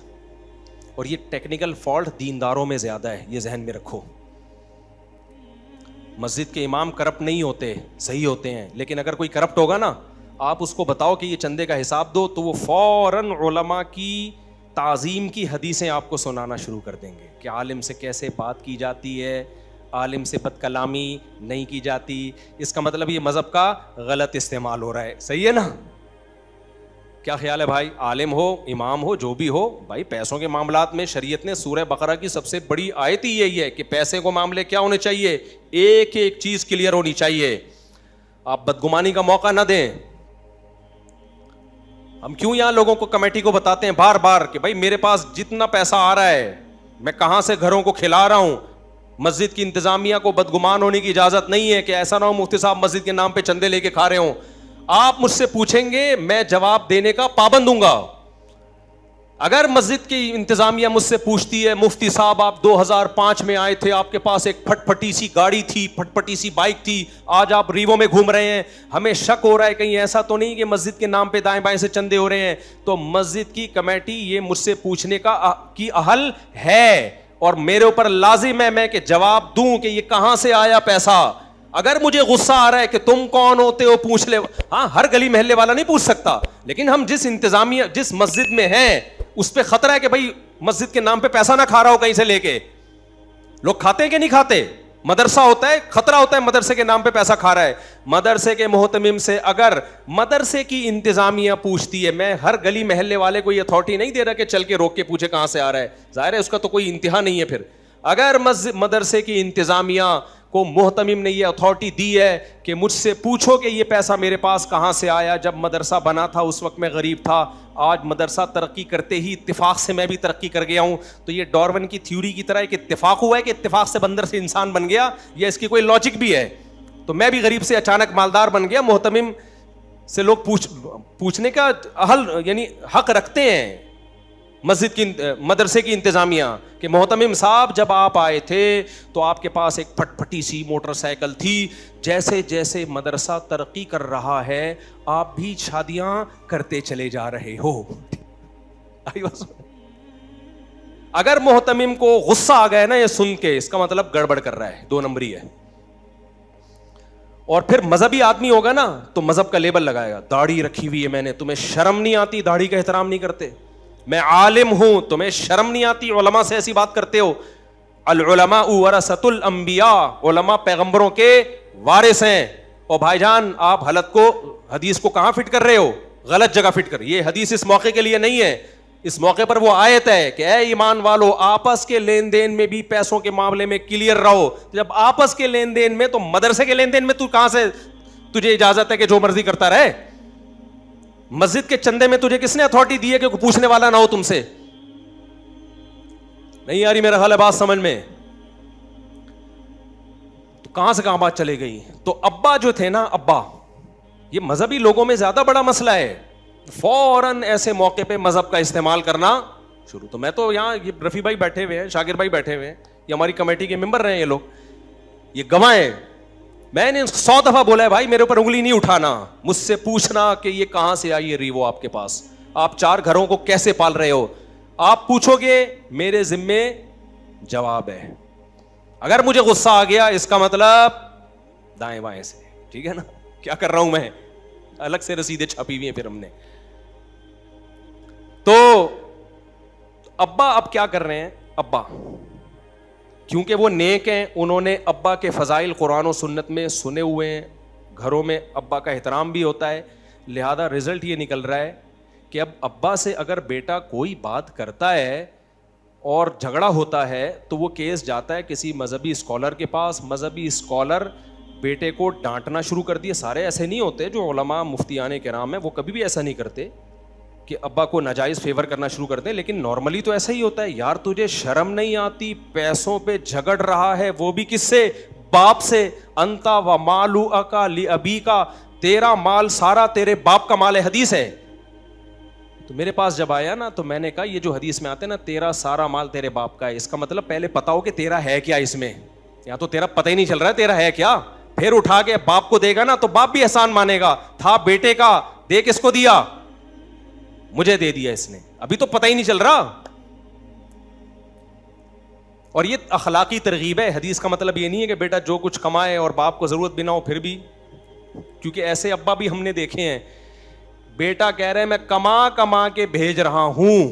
اور یہ ٹیکنیکل فالٹ دینداروں میں زیادہ ہے, یہ ذہن میں رکھو. مسجد کے امام کرپٹ نہیں ہوتے, صحیح ہوتے ہیں, لیکن اگر کوئی کرپٹ ہوگا نا آپ اس کو بتاؤ کہ یہ چندے کا حساب دو تو وہ فوراً علماء کی تعظیم کی حدیثیں آپ کو سنانا شروع کر دیں گے کہ عالم سے کیسے بات کی جاتی ہے, عالم سے بد کلامی نہیں کی جاتی. اس کا مطلب یہ مذہب کا غلط استعمال ہو رہا ہے. صحیح ہے نا؟ کیا خیال ہے بھائی؟ عالم ہو, امام ہو, جو بھی ہو بھائی, پیسوں کے معاملات میں شریعت نے سورہ بقرہ کی سب سے بڑی آیت ہی یہی ہے کہ پیسے کو معاملے کیا ہونے چاہیے, ایک ایک چیز کلیئر ہونی چاہیے. آپ بدگمانی کا موقع نہ دیں. ہم کیوں یہاں لوگوں کو, کمیٹی کو بتاتے ہیں بار بار کہ بھائی میرے پاس جتنا پیسہ آ رہا ہے میں کہاں سے گھروں کو کھلا رہا ہوں. مسجد کی انتظامیہ کو بدگمان ہونے کی اجازت نہیں ہے کہ ایسا نہ ہو مفتی صاحب مسجد کے نام پہ چندے لے کے کھا رہے ہوں. آپ مجھ سے پوچھیں گے, میں جواب دینے کا پابند ہوں گا. اگر مسجد کی انتظامیہ مجھ سے پوچھتی ہے مفتی صاحب آپ 2005 میں آئے تھے, آپ کے پاس ایک پھٹ پھٹی سی گاڑی تھی, پھٹ پھٹی سی بائک تھی, آج آپ ریوو میں گھوم رہے ہیں, ہمیں شک ہو رہا ہے کہیں ایسا تو نہیں کہ مسجد کے نام پہ دائیں بائیں سے چندے ہو رہے ہیں, تو مسجد کی کمیٹی یہ مجھ سے پوچھنے کا کی اہل ہے اور میرے اوپر لازم ہے میں کہ جواب دوں کہ یہ کہاں سے آیا پیسہ. اگر مجھے غصہ آ رہا ہے کہ تم کون ہوتے ہو پوچھ لے, ہاں ہر گلی محلے والا نہیں پوچھ سکتا, لیکن ہم جس انتظامیہ جس مسجد میں ہیں اس پہ خطرہ ہے کہ بھائی مسجد کے نام پہ پیسہ نہ کھا رہا ہو کہیں سے لے کے. لوگ کھاتے ہیں کہ نہیں کھاتے؟ مدرسہ ہوتا ہے, خطرہ ہوتا ہے مدرسے کے نام پہ پیسہ کھا رہا ہے. مدرسے کے محتمم سے اگر مدرسے کی انتظامیہ پوچھتی ہے, میں ہر گلی محلے والے کو یہ اتھارٹی نہیں دے رہا کہ چل کے روک کے پوچھے کہاں سے آ رہا ہے, ظاہر ہے اس کا تو کوئی انتہا نہیں ہے. پھر اگر مدرسے کی انتظامیہ کو محتمم نے یہ اتھارٹی دی ہے کہ مجھ سے پوچھو کہ یہ پیسہ میرے پاس کہاں سے آیا, جب مدرسہ بنا تھا اس وقت میں غریب تھا, آج مدرسہ ترقی کرتے ہی اتفاق سے میں بھی ترقی کر گیا ہوں, تو یہ ڈارون کی تھیوری کی طرح ایک اتفاق ہوا ہے کہ اتفاق سے بندر سے انسان بن گیا, یہ اس کی کوئی لاجک بھی ہے. تو میں بھی غریب سے اچانک مالدار بن گیا. محتمم سے لوگ پوچھنے کا اہل یعنی حق رکھتے ہیں مسجد کی مدرسے کی انتظامیہ کہ محتمم صاحب جب آپ آئے تھے تو آپ کے پاس ایک پھٹ پھٹی سی موٹر سائیکل تھی, جیسے جیسے مدرسہ ترقی کر رہا ہے آپ بھی شادیاں کرتے چلے جا رہے ہو. اگر محتمم کو غصہ آ گیا نا یہ سن کے, اس کا مطلب گڑبڑ کر رہا ہے, 2 نمبری ہے. اور پھر مذہبی آدمی ہوگا نا تو مذہب کا لیبل لگائے گا, داڑھی رکھی ہوئی ہے میں نے, تمہیں شرم نہیں آتی, داڑھی کا احترام نہیں کرتے. میں عالم ہوں, تمہیں شرم نہیں آتی, علماء سے ایسی بات کرتے ہو. العلماء ورثۃ الانبیاء, علماء پیغمبروں کے وارث ہیں. اور بھائی جان آپ حدیث کو کہاں فٹ کر رہے ہو؟ غلط جگہ فٹ کر. یہ حدیث اس موقع کے لیے نہیں ہے, اس موقع پر وہ آیت ہے کہ اے ایمان والو آپس کے لین دین میں بھی پیسوں کے معاملے میں کلیئر رہو. جب آپس کے لین دین میں, تو مدرسے کے لین دین میں تو کہاں سے تجھے اجازت ہے کہ جو مرضی کرتا رہے؟ مسجد کے چندے میں تجھے کس نے اتھارٹی دی ہے کہ کوئی پوچھنے والا نہ ہو تم سے؟ نہیں آ رہی میرا خیال ہے بات سمجھ میں؟ تو کہاں سے کہاں بات چلے گئی. تو ابا جو تھے نا, ابا, یہ مذہبی لوگوں میں زیادہ بڑا مسئلہ ہے. فوراً ایسے موقع پہ مذہب کا استعمال کرنا شروع. تو میں تو یہاں یہ رفیع بھائی بیٹھے ہوئے ہیں, شاکر بھائی بیٹھے ہوئے ہیں, یہ ہماری کمیٹی کے ممبر رہے ہیں, یہ لوگ یہ گواہ ہیں. میں نے 100 دفعہ بولا ہے بھائی میرے اوپر انگلی نہیں اٹھانا, مجھ سے پوچھنا کہ یہ کہاں سے آئی ہے ریوو آپ کے پاس, آپ 4 گھروں کو کیسے پال رہے ہو, آپ پوچھو گے میرے ذمے جواب ہے. اگر مجھے غصہ آ گیا اس کا مطلب دائیں بائیں سے, ٹھیک ہے نا, کیا کر رہا ہوں میں, الگ سے رسیدیں چھپی ہوئی ہیں پھر ہم نے. تو ابا اب کیا کر رہے ہیں, ابا کیونکہ وہ نیک ہیں, انہوں نے ابا کے فضائل قرآن و سنت میں سنے ہوئے ہیں, گھروں میں ابا کا احترام بھی ہوتا ہے, لہذا رزلٹ یہ نکل رہا ہے کہ اب ابا سے اگر بیٹا کوئی بات کرتا ہے اور جھگڑا ہوتا ہے تو وہ کیس جاتا ہے کسی مذہبی اسکالر کے پاس. مذہبی اسکالر بیٹے کو ڈانٹنا شروع کر دیے. سارے ایسے نہیں ہوتے, جو علماء مفتیان کرام ہیں وہ کبھی بھی ایسا نہیں کرتے کہ ابا کو ناجائز فیور کرنا شروع کر دیں, لیکن نارملی تو ایسا ہی ہوتا ہے. یار تجھے شرم نہیں آتی, پیسوں پہ جھگڑ رہا ہے, وہ بھی کس سے, باپ سے. انتا و مالک لابی کا, تیرا مال سارا تیرے باپ کا مال ہے, حدیث ہے. تو میرے پاس جب آیا نا تو میں نے کہا یہ جو حدیث میں آتے ہیں نا تیرا سارا مال تیرے باپ کا ہے, اس کا مطلب پہلے پتا ہو کہ تیرا ہے کیا اس میں, یا تو تیرا پتہ ہی نہیں چل رہا ہے تیرا ہے کیا. پھر اٹھا کے باپ کو دے گا نا تو باپ بھی احسان مانے گا, تھا بیٹے کا, دے کس کو دیا, مجھے دے دیا اس نے, ابھی تو پتہ ہی نہیں چل رہا. اور یہ اخلاقی ترغیب ہے. حدیث کا مطلب یہ نہیں ہے کہ بیٹا جو کچھ کمائے اور باپ کو ضرورت بھی نہ ہو پھر بھی, کیونکہ ایسے ابا بھی ہم نے دیکھے ہیں, بیٹا کہہ رہے ہیں میں کما کما کے بھیج رہا ہوں,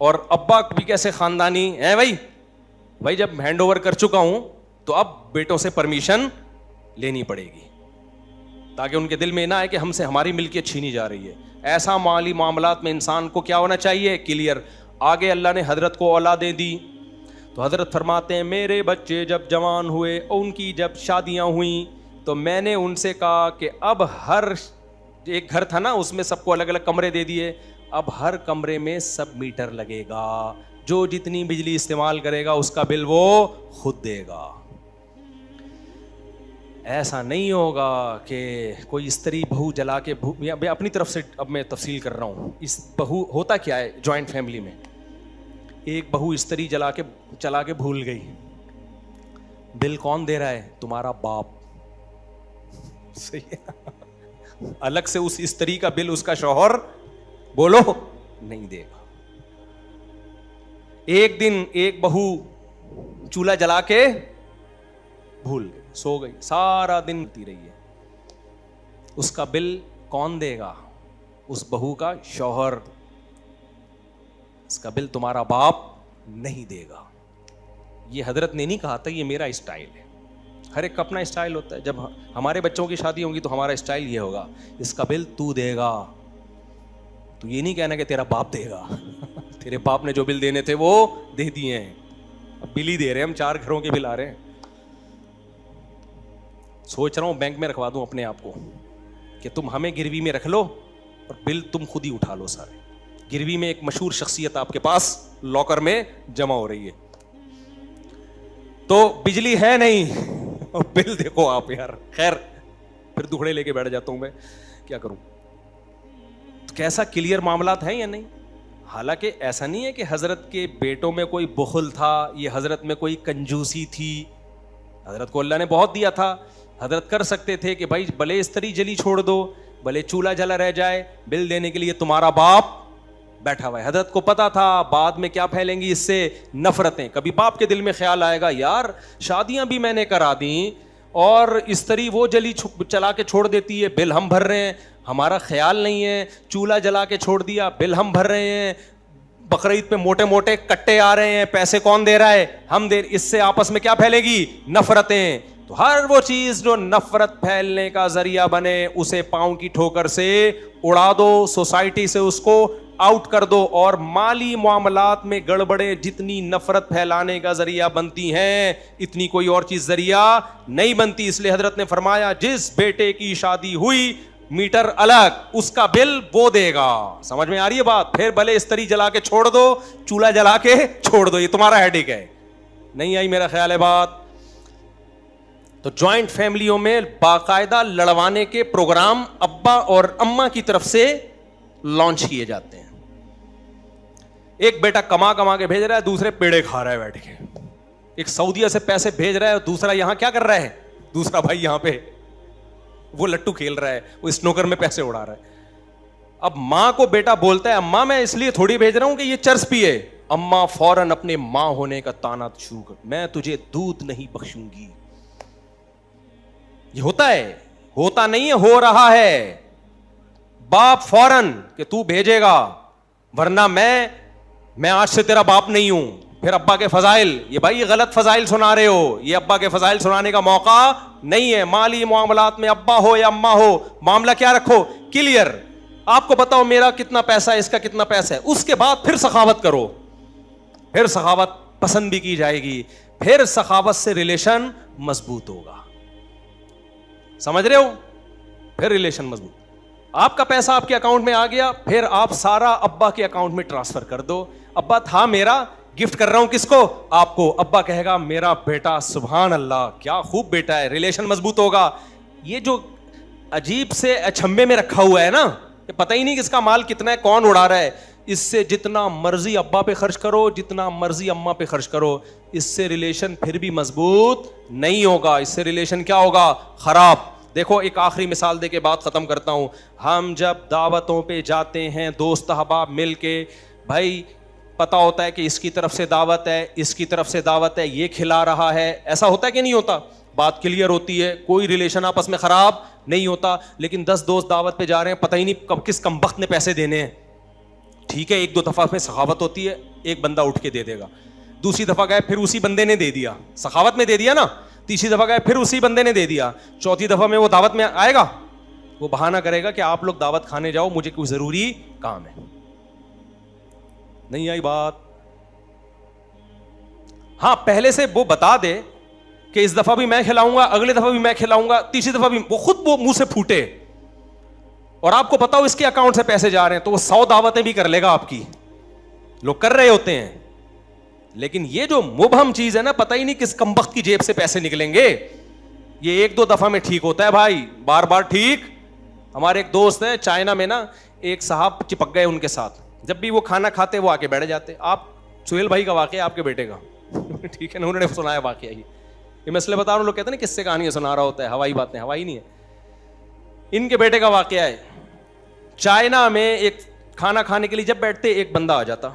اور ابا بھی کیسے خاندانی ہیں بھائی جب ہینڈ اوور کر چکا ہوں تو اب بیٹوں سے پرمیشن لینی پڑے گی, تاکہ ان کے دل میں نہ آئے کہ ہم سے ہماری ملکیت چھینی جا رہی ہے. ایسا مالی معاملات میں انسان کو کیا ہونا چاہیے, کلیئر. آگے اللہ نے حضرت کو اولادیں دی تو حضرت فرماتے ہیں میرے بچے جب جوان ہوئے, ان کی جب شادیاں ہوئیں, تو میں نے ان سے کہا کہ اب ہر ایک گھر تھا نا, اس میں سب کو الگ الگ کمرے دے دیے, اب ہر کمرے میں سب میٹر لگے گا, جو جتنی بجلی استعمال کرے گا اس کا بل وہ خود دے گا. ایسا نہیں ہوگا کہ کوئی استری بہو جلا کے, اپنی طرف سے اب میں تفصیل کر رہا ہوں. اس بہو ہوتا کیا ہے جوائنٹ فیملی میں, ایک بہو استری چلا کے بھول گئی, بل کون دے رہا ہے, تمہارا باپ. صحیح ہے, الگ سے اس استری کا بل اس کا شوہر بولو نہیں دے گا. ایک دن ایک بہو چولہا جلا کے بھول گئی, سو گئی, سارا دن ہوتی رہی ہے, اس کا بل کون دے گا, اس بہو کا شوہر. اس کا بل تمہارا باپ نہیں دے گا. یہ حضرت نے نہیں کہا تھا, یہ میرا اسٹائل ہے. ہر ایک کا اپنا اسٹائل ہوتا ہے. جب ہمارے بچوں کی شادی ہوگی تو ہمارا اسٹائل یہ ہوگا, اس کا بل تو دے گا. تو یہ نہیں کہنا کہ تیرا باپ دے گا. تیرے باپ نے جو بل دینے تھے وہ دے دیے ہیں, اب بل ہی دے رہے ہیں, ہم 4 گھروں کے بل آ رہے ہیں. سوچ رہا ہوں بینک میں رکھوا دوں اپنے آپ کو کہ تم ہمیں گروی میں رکھ لو اور بل تم خود ہی اٹھا لو سارے. گروی میں ایک مشہور شخصیت آپ کے پاس لاکر میں جمع ہو رہی ہے, تو بجلی ہے نہیں اور بل دیکھو آپ. یار خیر, پھر دکھڑے لے کے بیٹھ جاتا ہوں میں, کیا کروں. تو کیسا کلیئر معاملات ہیں یا نہیں. حالانکہ ایسا نہیں ہے کہ حضرت کے بیٹوں میں کوئی بخل تھا, یہ حضرت میں کوئی کنجوسی تھی. حضرت کو اللہ نے بہت دیا تھا, حضرت کر سکتے تھے کہ بھائی بھلے استری جلی چھوڑ دو, بھلے چولہا جلا رہ جائے, بل دینے کے لیے تمہارا باپ بیٹھا ہوا ہے. حضرت کو پتا تھا بعد میں کیا پھیلیں گی اس سے نفرتیں. کبھی باپ کے دل میں خیال آئے گا یار شادیاں بھی میں نے کرا دیں اور استری وہ جلی چلا کے چھوڑ دیتی ہے, بل ہم بھر رہے ہیں, ہمارا خیال نہیں ہے. چولہا جلا کے چھوڑ دیا, بل ہم بھر رہے ہیں. بقرعید پہ موٹے موٹے کٹے آ رہے ہیں, پیسے کون دے رہا ہے, ہم دے. اس سے آپس میں کیا پھیلے گی, نفرتیں. تو ہر وہ چیز جو نفرت پھیلنے کا ذریعہ بنے اسے پاؤں کی ٹھوکر سے اڑا دو, سوسائٹی سے اس کو آؤٹ کر دو. اور مالی معاملات میں گڑبڑیں جتنی نفرت پھیلانے کا ذریعہ بنتی ہیں اتنی کوئی اور چیز ذریعہ نہیں بنتی. اس لیے حضرت نے فرمایا جس بیٹے کی شادی ہوئی میٹر الگ, اس کا بل وہ دے گا. سمجھ میں آ رہی ہے بات. پھر بھلے استری جلا کے چھوڑ دو, چولہا جلا کے چھوڑ دو, یہ تمہارا ہیڈیک ہے. نہیں آئی میرا خیال ہے بات. تو جوائنٹ فیملیوں میں باقاعدہ لڑوانے کے پروگرام ابا اور اماں کی طرف سے لانچ کیے جاتے ہیں. ایک بیٹا کما کے بھیج رہا ہے, دوسرے پیڑے کھا رہا ہے بیٹھ کے. ایک سعودیہ سے پیسے بھیج رہا ہے اور دوسرا یہاں کیا کر رہا ہے, دوسرا بھائی یہاں پہ وہ لٹو کھیل رہا ہے, وہ اسنوکر میں پیسے اڑا رہا ہے. اب ماں کو بیٹا بولتا ہے اماں میں اس لیے تھوڑی بھیج رہا ہوں کہ یہ چرس پیے. اماں فوراً اپنے ماں ہونے کا تانا شروع کر, میں تجھے دودھ نہیں بخشوں گی. یہ ہوتا ہے, ہوتا نہیں ہے, ہو رہا ہے. باپ فوراً کہ تو بھیجے گا ورنہ میں آج سے تیرا باپ نہیں ہوں. پھر ابا کے فضائل, یہ بھائی یہ غلط فضائل سنا رہے ہو, یہ ابا کے فضائل سنانے کا موقع نہیں ہے. مالی معاملات میں ابا ہو یا اماں ہو, معاملہ کیا رکھو, کلیئر. آپ کو بتاؤ میرا کتنا پیسہ ہے, اس کا کتنا پیسہ ہے, اس کے بعد پھر سخاوت کرو. پھر سخاوت پسند بھی کی جائے گی, پھر سخاوت سے ریلیشن مضبوط ہوگا. سمجھ رہے ہو, پھر ریلیشن مضبوط. آپ کا پیسہ آپ کے اکاؤنٹ میں آ گیا, پھر آپ سارا ابا کے اکاؤنٹ میں ٹرانسفر کر دو. ابا تھا میرا, گفٹ کر رہا ہوں کس کو, آپ کو. ابا کہے گا میرا بیٹا سبحان اللہ کیا خوب بیٹا ہے, ریلیشن مضبوط ہوگا. یہ جو عجیب سے اچھمبے میں رکھا ہوا ہے نا, کہ پتہ ہی نہیں کس کا مال کتنا ہے, کون اڑا رہا ہے, اس سے جتنا مرضی ابا پہ خرچ کرو, جتنا مرضی اماں پہ خرچ کرو, اس سے ریلیشن پھر بھی مضبوط نہیں ہوگا. اس سے ریلیشن کیا ہوگا, خراب. دیکھو ایک آخری مثال دے کے بات ختم کرتا ہوں. ہم جب دعوتوں پہ جاتے ہیں دوست احباب مل کے, بھائی پتا ہوتا ہے کہ اس کی طرف سے دعوت ہے, اس کی طرف سے دعوت ہے, یہ کھلا رہا ہے, ایسا ہوتا ہے کہ نہیں ہوتا, بات کلیئر ہوتی ہے, کوئی ریلیشن آپس میں خراب نہیں ہوتا. لیکن 10 دوست دعوت پہ جا رہے ہیں, پتہ ہی نہیں کب کس کمبخت نے پیسے دینے ہیں, ٹھیک ہے, ایک دو دفعہ میں سخاوت ہوتی ہے, ایک بندہ اٹھ کے دے دے گا, دوسری دفعہ گئے پھر اسی بندے نے دے دیا, سخاوت میں دے دیا نا, تیسری دفعہ گئے پھر اسی بندے نے دے دیا, چوتھی دفعہ میں وہ دعوت میں آئے گا, وہ بہانہ کرے گا کہ آپ لوگ دعوت کھانے جاؤ, مجھے کوئی ضروری کام ہے. نہیں آئی بات؟ ہاں پہلے سے وہ بتا دے کہ اس دفعہ بھی میں کھلاؤں گا, اگلے دفعہ بھی میں کھلاؤں گا, تیسری دفعہ بھی, وہ خود وہ منہ سے پھوٹے اور آپ کو پتا ہو اس کے اکاؤنٹ سے پیسے جا رہے ہیں, تو وہ 100 دعوتیں بھی کر لے گا آپ کی. لوگ کر رہے ہوتے ہیں, لیکن یہ جو مبہم چیز ہے نا, پتہ ہی نہیں کس کمبخت کی جیب سے پیسے نکلیں گے. یہ ایک دو دفعہ میں ٹھیک ہوتا ہے بھائی, بار بار ٹھیک. ہمارے ایک دوست ہیں چائنا میں نا, ایک صاحب چپک گئے ان کے ساتھ, جب بھی وہ کھانا کھاتے وہ آ کے بیٹھ جاتے. آپ سہیل بھائی کا واقعہ آپ کے بیٹے کا ٹھیک ہے نا, انہوں نے سنایا واقعہ یہ مسئلے بتا رہا ہوں. لوگ کہتے ہیں نا کس سے کہانی سنا رہا ہوتا ہے, ہوائی باتیں, ہوائی نہیں ہے. ان کے بیٹے کا واقعہ ہے, چائنا میں ایک کھانا کھانے کے لیے جب بیٹھتے ایک بندہ آ جاتا,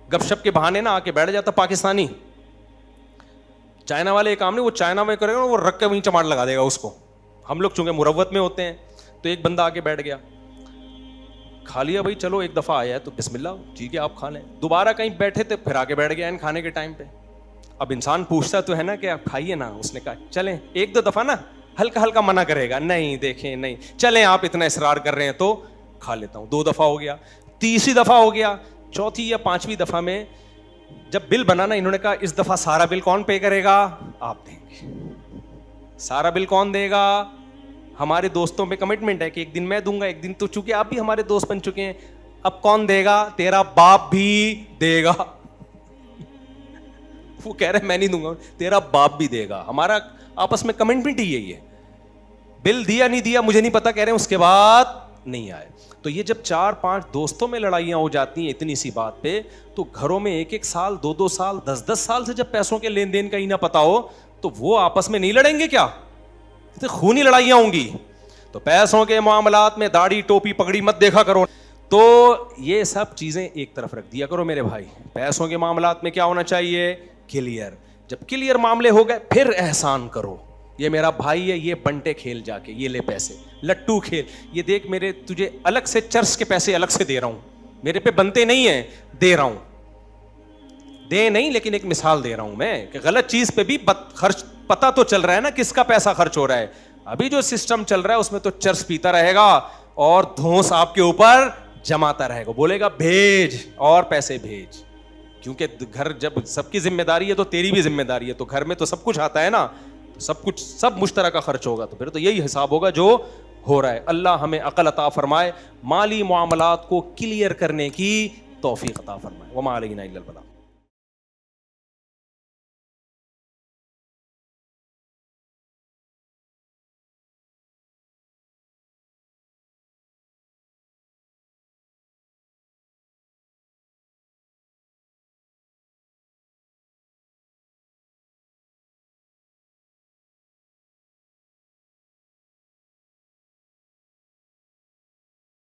گپ شپ کے بہانے نا آ کے بیٹھ جاتا, پاکستانی. چائنا والے ایک کام نہیں, وہ چائنا میں کرے گا وہ رکھ کے وہیں چماٹ لگا دے گا اس کو. ہم لوگ چونکہ مروت میں ہوتے ہیں, تو ایک بندہ آ کے بیٹھ گیا, کھا لیا بھائی, چلو ایک دفعہ آیا ہے تو بسم اللہ, ٹھیک ہے آپ کھا لیں. دوبارہ کہیں بیٹھے تھے, پھر آ کے بیٹھ گیا کھانے کے ٹائم پہ. اب انسان پوچھتا تو ہے نا کہ آپ کھائیے نا, اس نے کہا چلیں ایک دو دفعہ نا ہلکا ہلکا منع کرے گا, نہیں دیکھیں نہیں چلیں آپ اتنا اصرار کر رہے ہیں تو کھا لیتا ہوں. 2 دفعہ ہو گیا, تیسری دفعہ ہو گیا, چوتھی یا پانچویں دفعہ میں جب بل بنا نا, انہوں نے کہا اس دفعہ سارا بل کون پے کرے گا؟ آپ دیں گے. سارا بل کون دے گا؟ ہمارے دوستوں میں کمٹمنٹ ہے کہ ایک دن میں دوں گا, ایک دن تو, چونکہ آپ بھی ہمارے دوست بن چکے ہیں. اب کون دے گا؟ تیرا باپ بھی دے گا. وہ کہہ رہے میں نہیں دوں گا, تیرا باپ بھی دے گا. ہمارا آپس میں کمٹمنٹ ہی یہی ہے. بل دیا نہیں دیا مجھے نہیں پتا, کہہ رہے ہیں اس کے بعد نہیں آئے. تو یہ جب 4-5 دوستوں میں لڑائیاں ہو جاتی ہیں اتنی سی بات پہ, تو گھروں میں 1-1 سال 2-2 سال 10-10 سال سے جب پیسوں کے لین دین کا ہی نہ پتا ہو, تو وہ آپس میں نہیں لڑیں گے کیا؟ خونی لڑائیاں ہوں گی. تو پیسوں کے معاملات میں داڑھی ٹوپی پگڑی مت دیکھا کرو. تو یہ سب چیزیں ایک طرف رکھ دیا کرو میرے بھائی. پیسوں کے معاملات میں کیا ہونا چاہیے؟ کلیئر. جب کلیئر معاملے ہو گئے پھر احسان کرو. یہ میرا بھائی ہے, یہ بنٹے کھیل جا کے, یہ لے پیسے, لٹو کھیل, یہ دیکھ میرے تجھے الگ سے چرس کے پیسے الگ سے دے رہا ہوں, میرے پہ بنتے نہیں ہیں, دے رہا ہوں. دے نہیں, لیکن ایک مثال دے رہا ہوں میں کہ غلط چیز پہ بھی خرچ پتہ تو چل رہا ہے نا کس کا پیسہ خرچ ہو رہا ہے. ابھی جو سسٹم چل رہا ہے اس میں تو چرس پیتا رہے گا اور دھونس آپ کے اوپر جماتا رہے گا, بولے گا بھیج اور پیسے بھیج. کیونکہ گھر جب سب کی ذمہ داری ہے تو تیری بھی ذمہ داری ہے, تو گھر میں تو سب کچھ آتا ہے نا, سب کچھ سب مشترکہ خرچ ہوگا, تو پھر تو یہی حساب ہوگا جو ہو رہا ہے. اللہ ہمیں عقل عطا فرمائے, مالی معاملات کو کلیئر کرنے کی توفیق عطا فرمائے. وما علینا الا البلاغ.